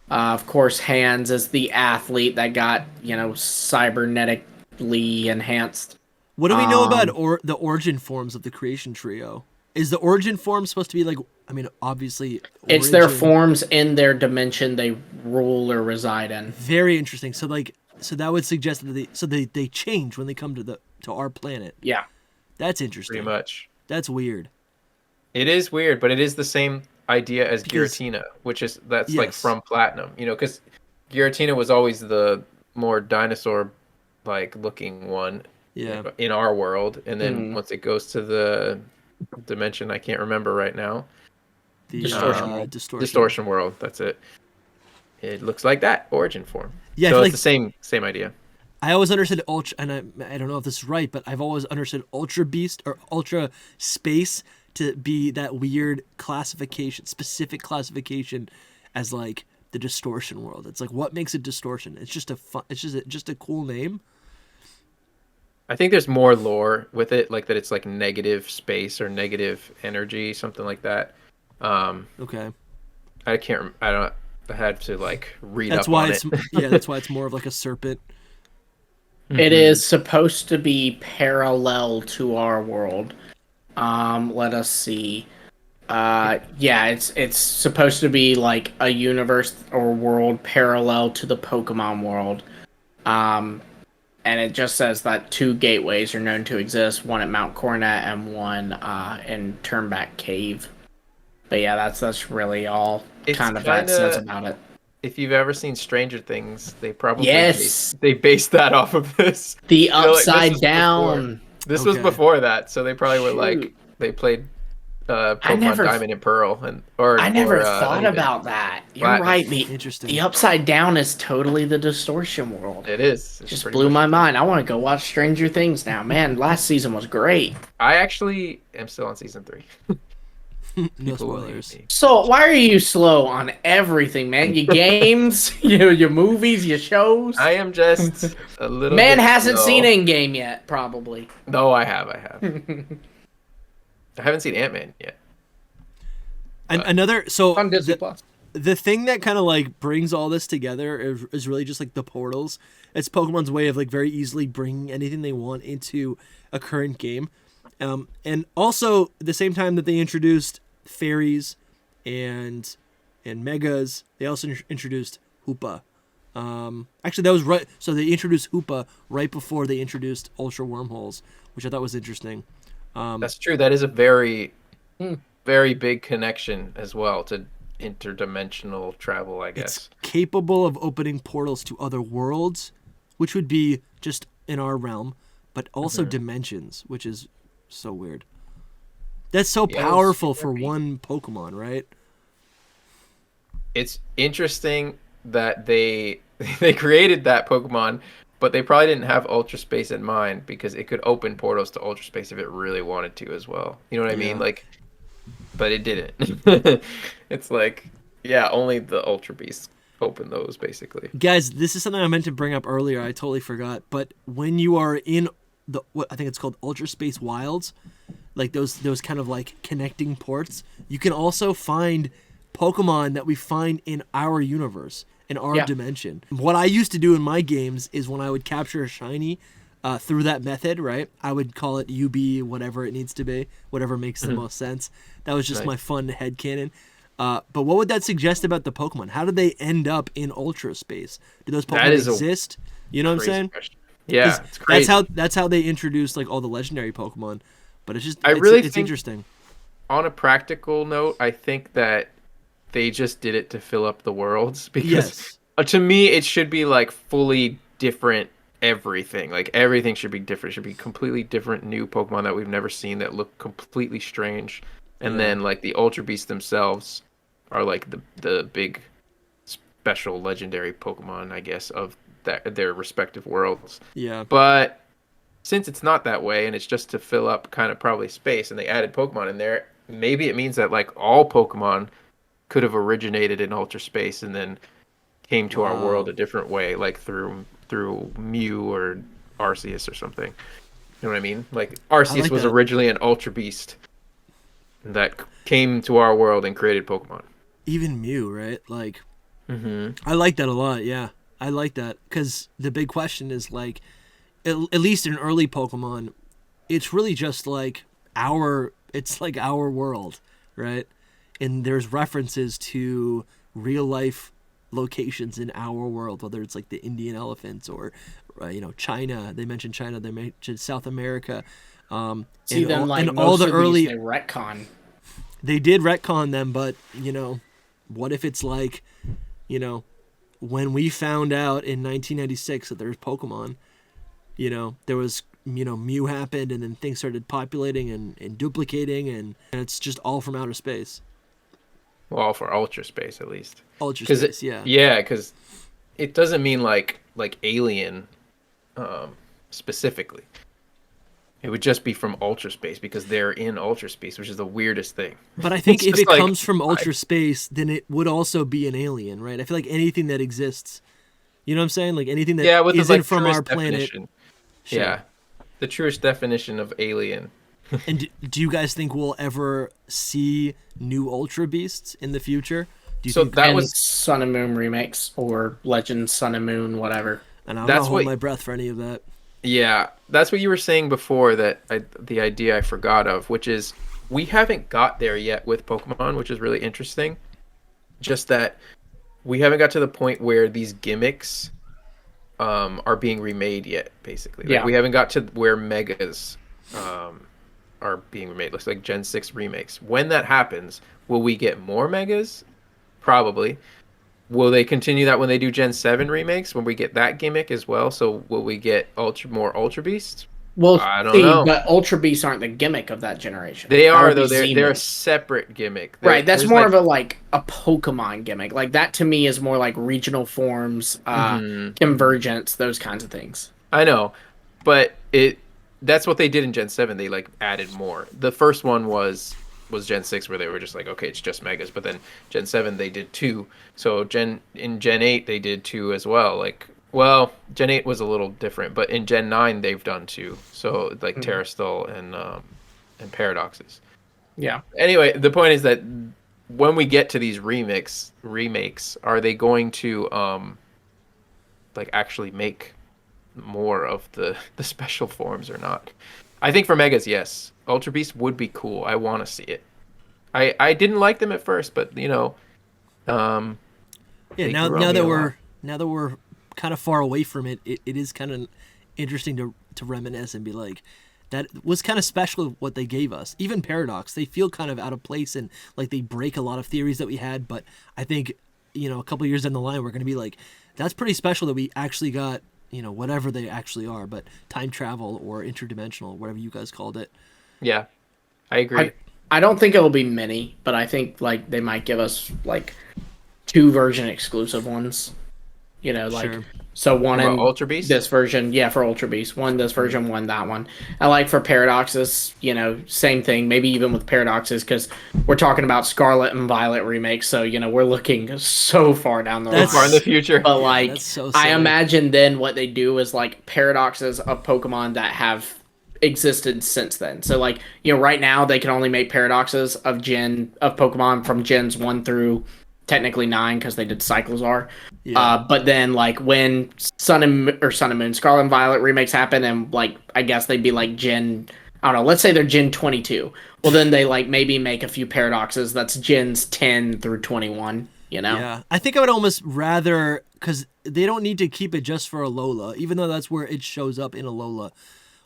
Of course, Hands is the athlete that got, cybernetically enhanced. What do we know about Um, the origin forms of the creation trio? Is the origin form supposed to be like? I mean, obviously, it's their origin- forms in their dimension they rule or reside in. Very interesting. So like, so that would suggest that they change when they come to our planet. Yeah. That's Pretty interesting. much. That's weird. It is weird, but it is the same idea as Because- Giratina, which is that's like Yes. from Platinum. Because Giratina was always the more dinosaur like looking one Yeah. in our world, and then Mhm. once it goes to the dimension I can't remember right now, The Distortion World. Distortion World. That's it. It looks like that origin form. Yeah, so I it's feel the same idea. I always understood Ultra, and I don't know if this is right, but I've always understood Ultra Beast or Ultra Space to be that weird specific classification as like the Distortion World. It's like, what makes it Distortion? It's just just a cool name. I think there's more lore with it, like that it's like negative space or negative energy, something like that. Okay. I can't. I don't. I had to like read That's up why on it's it. yeah. That's why it's more of like a serpent. It is supposed to be parallel to our world. Let us see. Yeah, it's supposed to be like a universe or world parallel to the Pokemon world. And it just says that 2 gateways are known to exist, one at Mount Coronet and one in Turnback Cave. But yeah, that's really all that says about it. If you've ever seen Stranger Things, they probably Yes, they based that off of this. the Upside Down. This was before that, so they probably were like Shoot. they played Pokemon Diamond and Pearl, I never thought about that. You're Platinum. right. Interesting. The Upside Down is totally the Distortion World. It is. It's Just pretty blew much- my mind. I want to go watch Stranger Things now. Man, last season was great. I actually am still on season 3. No People will spoilers. hate me. So why are you slow on everything, man? Your games, your movies, your shows. I am just a little. Man bit hasn't slow. seen Endgame yet, probably. No, I have. I haven't seen Ant-Man yet. And another On Disney Plus. the thing that kind of like brings all this together is really just like the portals. It's Pokemon's way of like very easily bringing anything they want into a current game. And also at the same time that they introduced fairies and megas, they also introduced Hoopa. Actually, that was right. So they introduced Hoopa right before they introduced Ultra Wormholes, which I thought was interesting. That's true. That is a very, very big connection as well to interdimensional travel, I guess. It's capable of opening portals to other worlds, which would be just in our realm, but also dimensions, which is so weird. That's so powerful for one Pokemon, right? It's interesting that they created that Pokemon, but they probably didn't have Ultra Space in mind because it could open portals to Ultra Space if it really wanted to as well. You know what I mean? Like, but it didn't. It's like, yeah, only the Ultra Beasts open those basically. Guys, this is something I meant to bring up earlier. I totally forgot. But when you are in what I think it's called Ultra Space Wilds, like those kind of like connecting ports, you can also find Pokemon that we find in our universe, in our dimension. What I used to do in my games is when I would capture a shiny through that method, right? I would call it UB, whatever it needs to be, whatever makes the most sense. That was just my fun headcanon. But what would that suggest about the Pokemon? How did they end up in Ultra Space? Do those Pokemon exist? You know what I'm saying? Question. Yeah, it's crazy. That's how they introduced like all the legendary Pokemon. But it's just I really it's think, interesting. On a practical note, I think that they just did it to fill up the worlds because to me it should be like fully different everything. Like everything should be different. It should be completely different new Pokemon that we've never seen that look completely strange. And then like the Ultra Beasts themselves are like the big special legendary Pokemon, I guess, of their respective worlds. Yeah. But since it's not that way and it's just to fill up kind of probably space and they added Pokemon in there, maybe it means that like all Pokemon could have originated in Ultra Space and then came to our world a different way, like through Mew or Arceus or something. You know what I mean? Like Arceus was originally an Ultra Beast that came to our world and created Pokemon. Even Mew, right? Like, I like that a lot. Yeah, I like that because the big question is like, at least in early Pokemon, it's really just like it's like our world, right? And there's references to real life locations in our world, whether it's like the Indian elephants or China. They mentioned China. They mentioned South America. See, and then all, like and most all the of early these, they retcon. They did retcon them, but what if it's like, when we found out in 1996 that there's Pokemon, there was Mew happened and then things started populating and duplicating and it's just all from outer space. Well, for Ultra Space at least. Ultra 'Cause Space, yeah. Yeah, because it doesn't mean like Alien specifically. It would just be from Ultra Space because they're in Ultra Space, which is the weirdest thing. But I think It's if just it like, comes from Ultra Space, then it would also be an alien, right? I feel like anything that exists, you know what I'm saying? Like anything that yeah, with the isn't like from our truest planet. definition. Sure. Yeah, the truest definition of alien. And do you guys think we'll ever see new Ultra Beasts in the future? Do you So think? that And was Sun and Moon remakes or Legend Sun and Moon, whatever. And I'm that's not holding what- my breath for any of that. Yeah, that's what you were saying before the idea I forgot of, which is we haven't got there yet with Pokemon, which is really interesting. Just that we haven't got to the point where these gimmicks are being remade yet, basically. Like, Yeah. we haven't got to where Megas are being remade. Looks like Gen 6 remakes. When that happens, will we get more Megas? Probably. Will they continue that when they do Gen 7 remakes, when we get that gimmick as well? So will we get more Ultra Beasts? Well, I don't see, know. but Ultra Beasts aren't the gimmick of that generation. They are, That though. would be They're a Z-Men. separate gimmick. Right, that's There's more like- of a Pokemon gimmick. Like that to me is more like regional forms, convergence, those kinds of things. I know, but that's what they did in Gen 7. They like added more. The first one was Gen 6 where they were just like, okay, it's just Megas, but then Gen 7 they did 2. So Gen 8 they did 2 as well. Like, well, Gen 8 was a little different, but in Gen 9 they've done 2. So like Terrastal and Paradoxes. Yeah. Anyway, the point is that when we get to these remakes, are they going to like actually make more of the special forms or not? I think for Megas, yes. Ultra Beast would be cool. I want to see it. I didn't like them at first, but Yeah, they now grew on me a lot. that we're kind of far away from it, it is kind of interesting to reminisce and be like, that was kind of special what they gave us. Even Paradox, they feel kind of out of place and like they break a lot of theories that we had. But I think a couple years down the line, we're going to be like, that's pretty special that we actually got whatever they actually are, but time travel or interdimensional, whatever you guys called it. Yeah, I agree. I don't think it'll be many, but I think like they might give us like 2 version exclusive ones. Sure. So one For in Ultra Beast? this version, yeah, for Ultra Beast. One this version, one that one. I like for Paradoxes, same thing. Maybe even with Paradoxes, because we're talking about Scarlet and Violet remakes. So we're looking so far down the line. Far in the future. But like, that's so I silly. imagine then what they do is like Paradoxes of Pokemon that have existed since then. So like, right now they can only make Paradoxes of Pokemon from gens 1 through technically 9 because they did Cyclozar. Yeah. But then like when Sun and Moon, Scarlet and Violet remakes happen, and like I guess they'd be like I don't know, let's say they're Gen 22. Well, then they like maybe make a few Paradoxes that's gens 10 through 21. Yeah, I think I would almost rather, because they don't need to keep it just for Alola, even though that's where it shows up in Alola.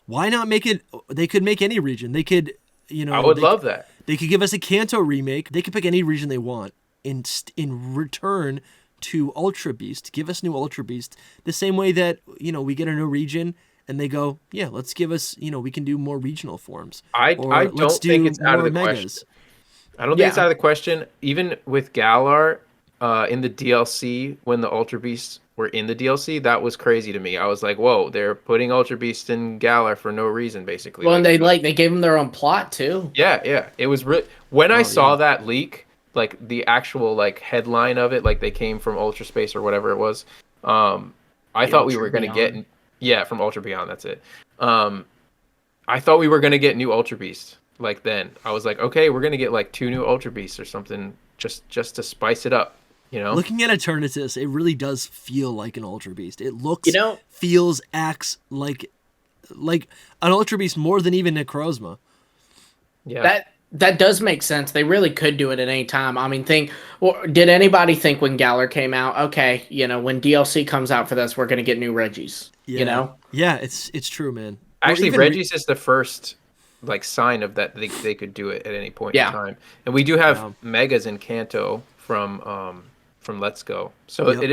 Why not make it? They could make any region. They could, I would love that. They could give us a Kanto remake. They could pick any region they want. In return to Ultra Beast, give us new Ultra Beast. The same way that we get a new region and they go, yeah, let's give us, we can do more regional forms. I Or let's don't think do it's out of more the megas. question. I don't think it's out of the question. Even with Galar in the DLC, when the Ultra Beasts were in the DLC, that was crazy to me. I was like, whoa, they're putting Ultra Beast in Galar for no reason, basically. Well, and they gave them their own plot too. Yeah. It was really when I saw that leak, like the actual like headline of it, like they came from Ultra Space or whatever it was. I thought we were gonna get from Ultra Beyond. That's it. I thought we were gonna get new Ultra Beast. Like then, I was like, okay, we're gonna get like 2 new Ultra Beasts or something, just to spice it up. Looking at Eternatus, it really does feel like an Ultra Beast. It looks, feels, acts like an Ultra Beast more than even Necrozma. Yeah. That does make sense. They really could do it at any time. I mean, did anybody think when Galar came out, okay, when DLC comes out for this, we're going to get new Reggies, Yeah, it's true, man. Actually, Reggie's is the first like sign of that they could do it at any point in time. And we do have Megas in Kanto from Let's Go. So it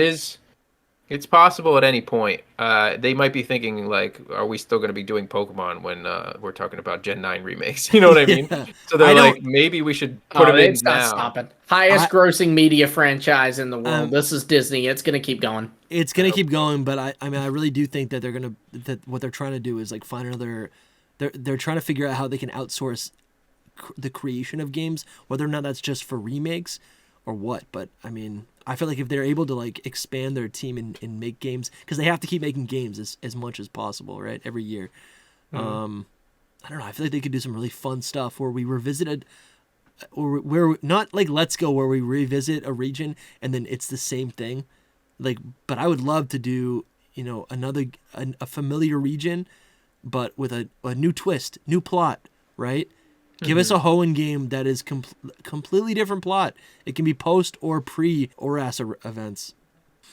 It's possible at any point. They might be thinking like, are we still going to be doing Pokemon when we're talking about Gen 9 remakes? You know what I mean? Yeah. So they're like, maybe we should put them in It's not now. stopping. Highest grossing media franchise in the world. This is Disney. It's gonna keep going. It's gonna keep going, but I mean, I really do think that that what they're trying to do is like find another. They're trying to figure out how they can outsource the creation of games, whether or not that's just for remakes or what. But I mean, I feel like if they're able to like expand their team and make games, because they have to keep making games as much as possible, right? Every year. I don't know. I feel like they could do some really fun stuff where we revisited, or where not like Let's Go, where we revisit a region and then it's the same thing. Like, but I would love to do, you know, a familiar region, but with a new twist, new plot, right? Give us a Hoenn game that is completely different plot. It can be post or pre ORAS events.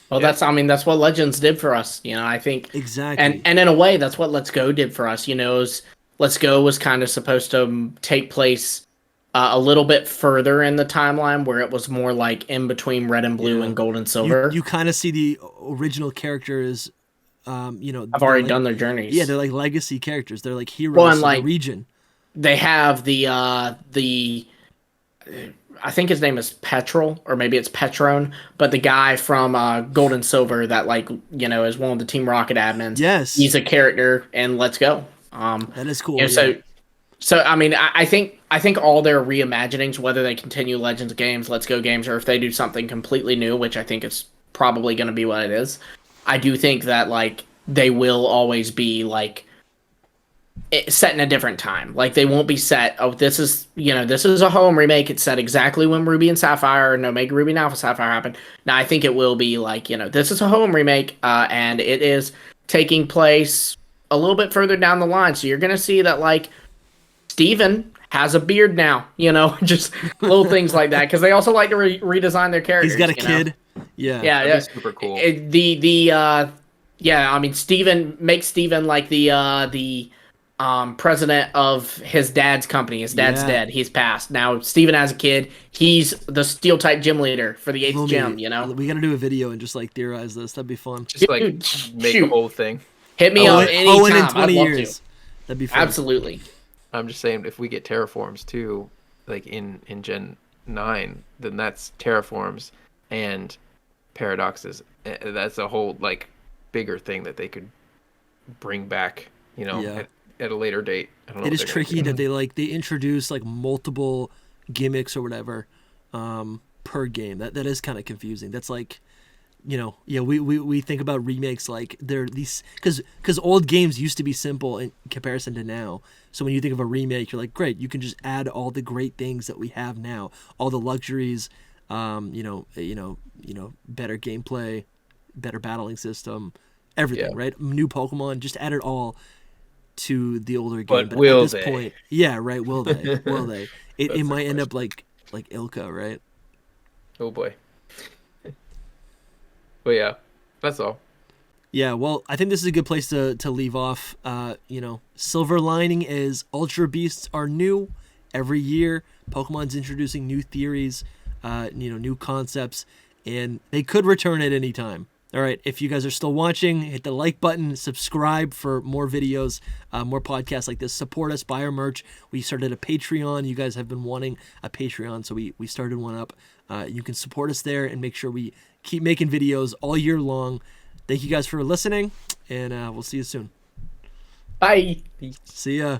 Well, that's what Legends did for us. You know, I think exactly, and in a way, that's what Let's Go did for us. You know, Let's Go was kind of supposed to take place a little bit further in the timeline, where it was more like in between Red and Blue and Gold and Silver. You kind of see the original characters. You know, I've already done their journeys. Yeah, they're like legacy characters. They're like heroes of the region. They have the I think his name is Petrol, or maybe it's Petron, but the guy from Gold and Silver that, like, you know, is one of the Team Rocket admins. Yes, he's a character in Let's Go. That is cool. You know, so I mean, I think all their reimaginings, whether they continue Legends games, Let's Go games, or if they do something completely new, which I think is probably going to be what it is, I do think that like they will always be like set in a different time. Like, they won't be set, oh, this is a Hoenn remake. It's set exactly when Ruby and Sapphire and Omega Ruby and Alpha Sapphire happened. Now, I think it will be like, you know, this is a Hoenn remake, and it is taking place a little bit further down the line. So you're going to see that, like, Steven has a beard now, you know, just little things like that. Because they also like to redesign their characters. He's got a kid. Yeah. Yeah. Super cool. I mean, Steven makes Steven like the president of his dad's company. His dad's dead. He's passed. Now Steven has a kid. He's the steel type gym leader for the 8th gym, you know? We got to do a video and just like theorize this. That'd be fun. Just like make a whole thing. Hit me up anytime. In 20 years. That'd be fun. Absolutely. I'm just saying, if we get terraforms too, like in Gen 9, then that's terraforms and paradoxes. That's a whole like bigger thing that they could bring back, you know, at a later date. I don't know. It is tricky that they introduce like multiple gimmicks or whatever per game. That is kind of confusing. That's like, you know, we think about remakes like they're these because old games used to be simple in comparison to now. So when you think of a remake, you're like, great, you can just add all the great things that we have now, all the luxuries, better gameplay, better battling system, everything, right? New Pokemon, just add it all to the older game. But will at this point, right? Will they? Will they? It might end up like Ilka, right? Oh boy. But yeah, that's all. Yeah, well, I think this is a good place to leave off. Silver lining is Ultra Beasts are new every year. Pokemon's introducing new theories, new concepts, and they could return at any time. All right, if you guys are still watching, hit the like button, subscribe for more videos, more podcasts like this. Support us, buy our merch. We started a Patreon. You guys have been wanting a Patreon, so we started one up. You can support us there and make sure we keep making videos all year long. Thank you guys for listening, and we'll see you soon. Bye. See ya.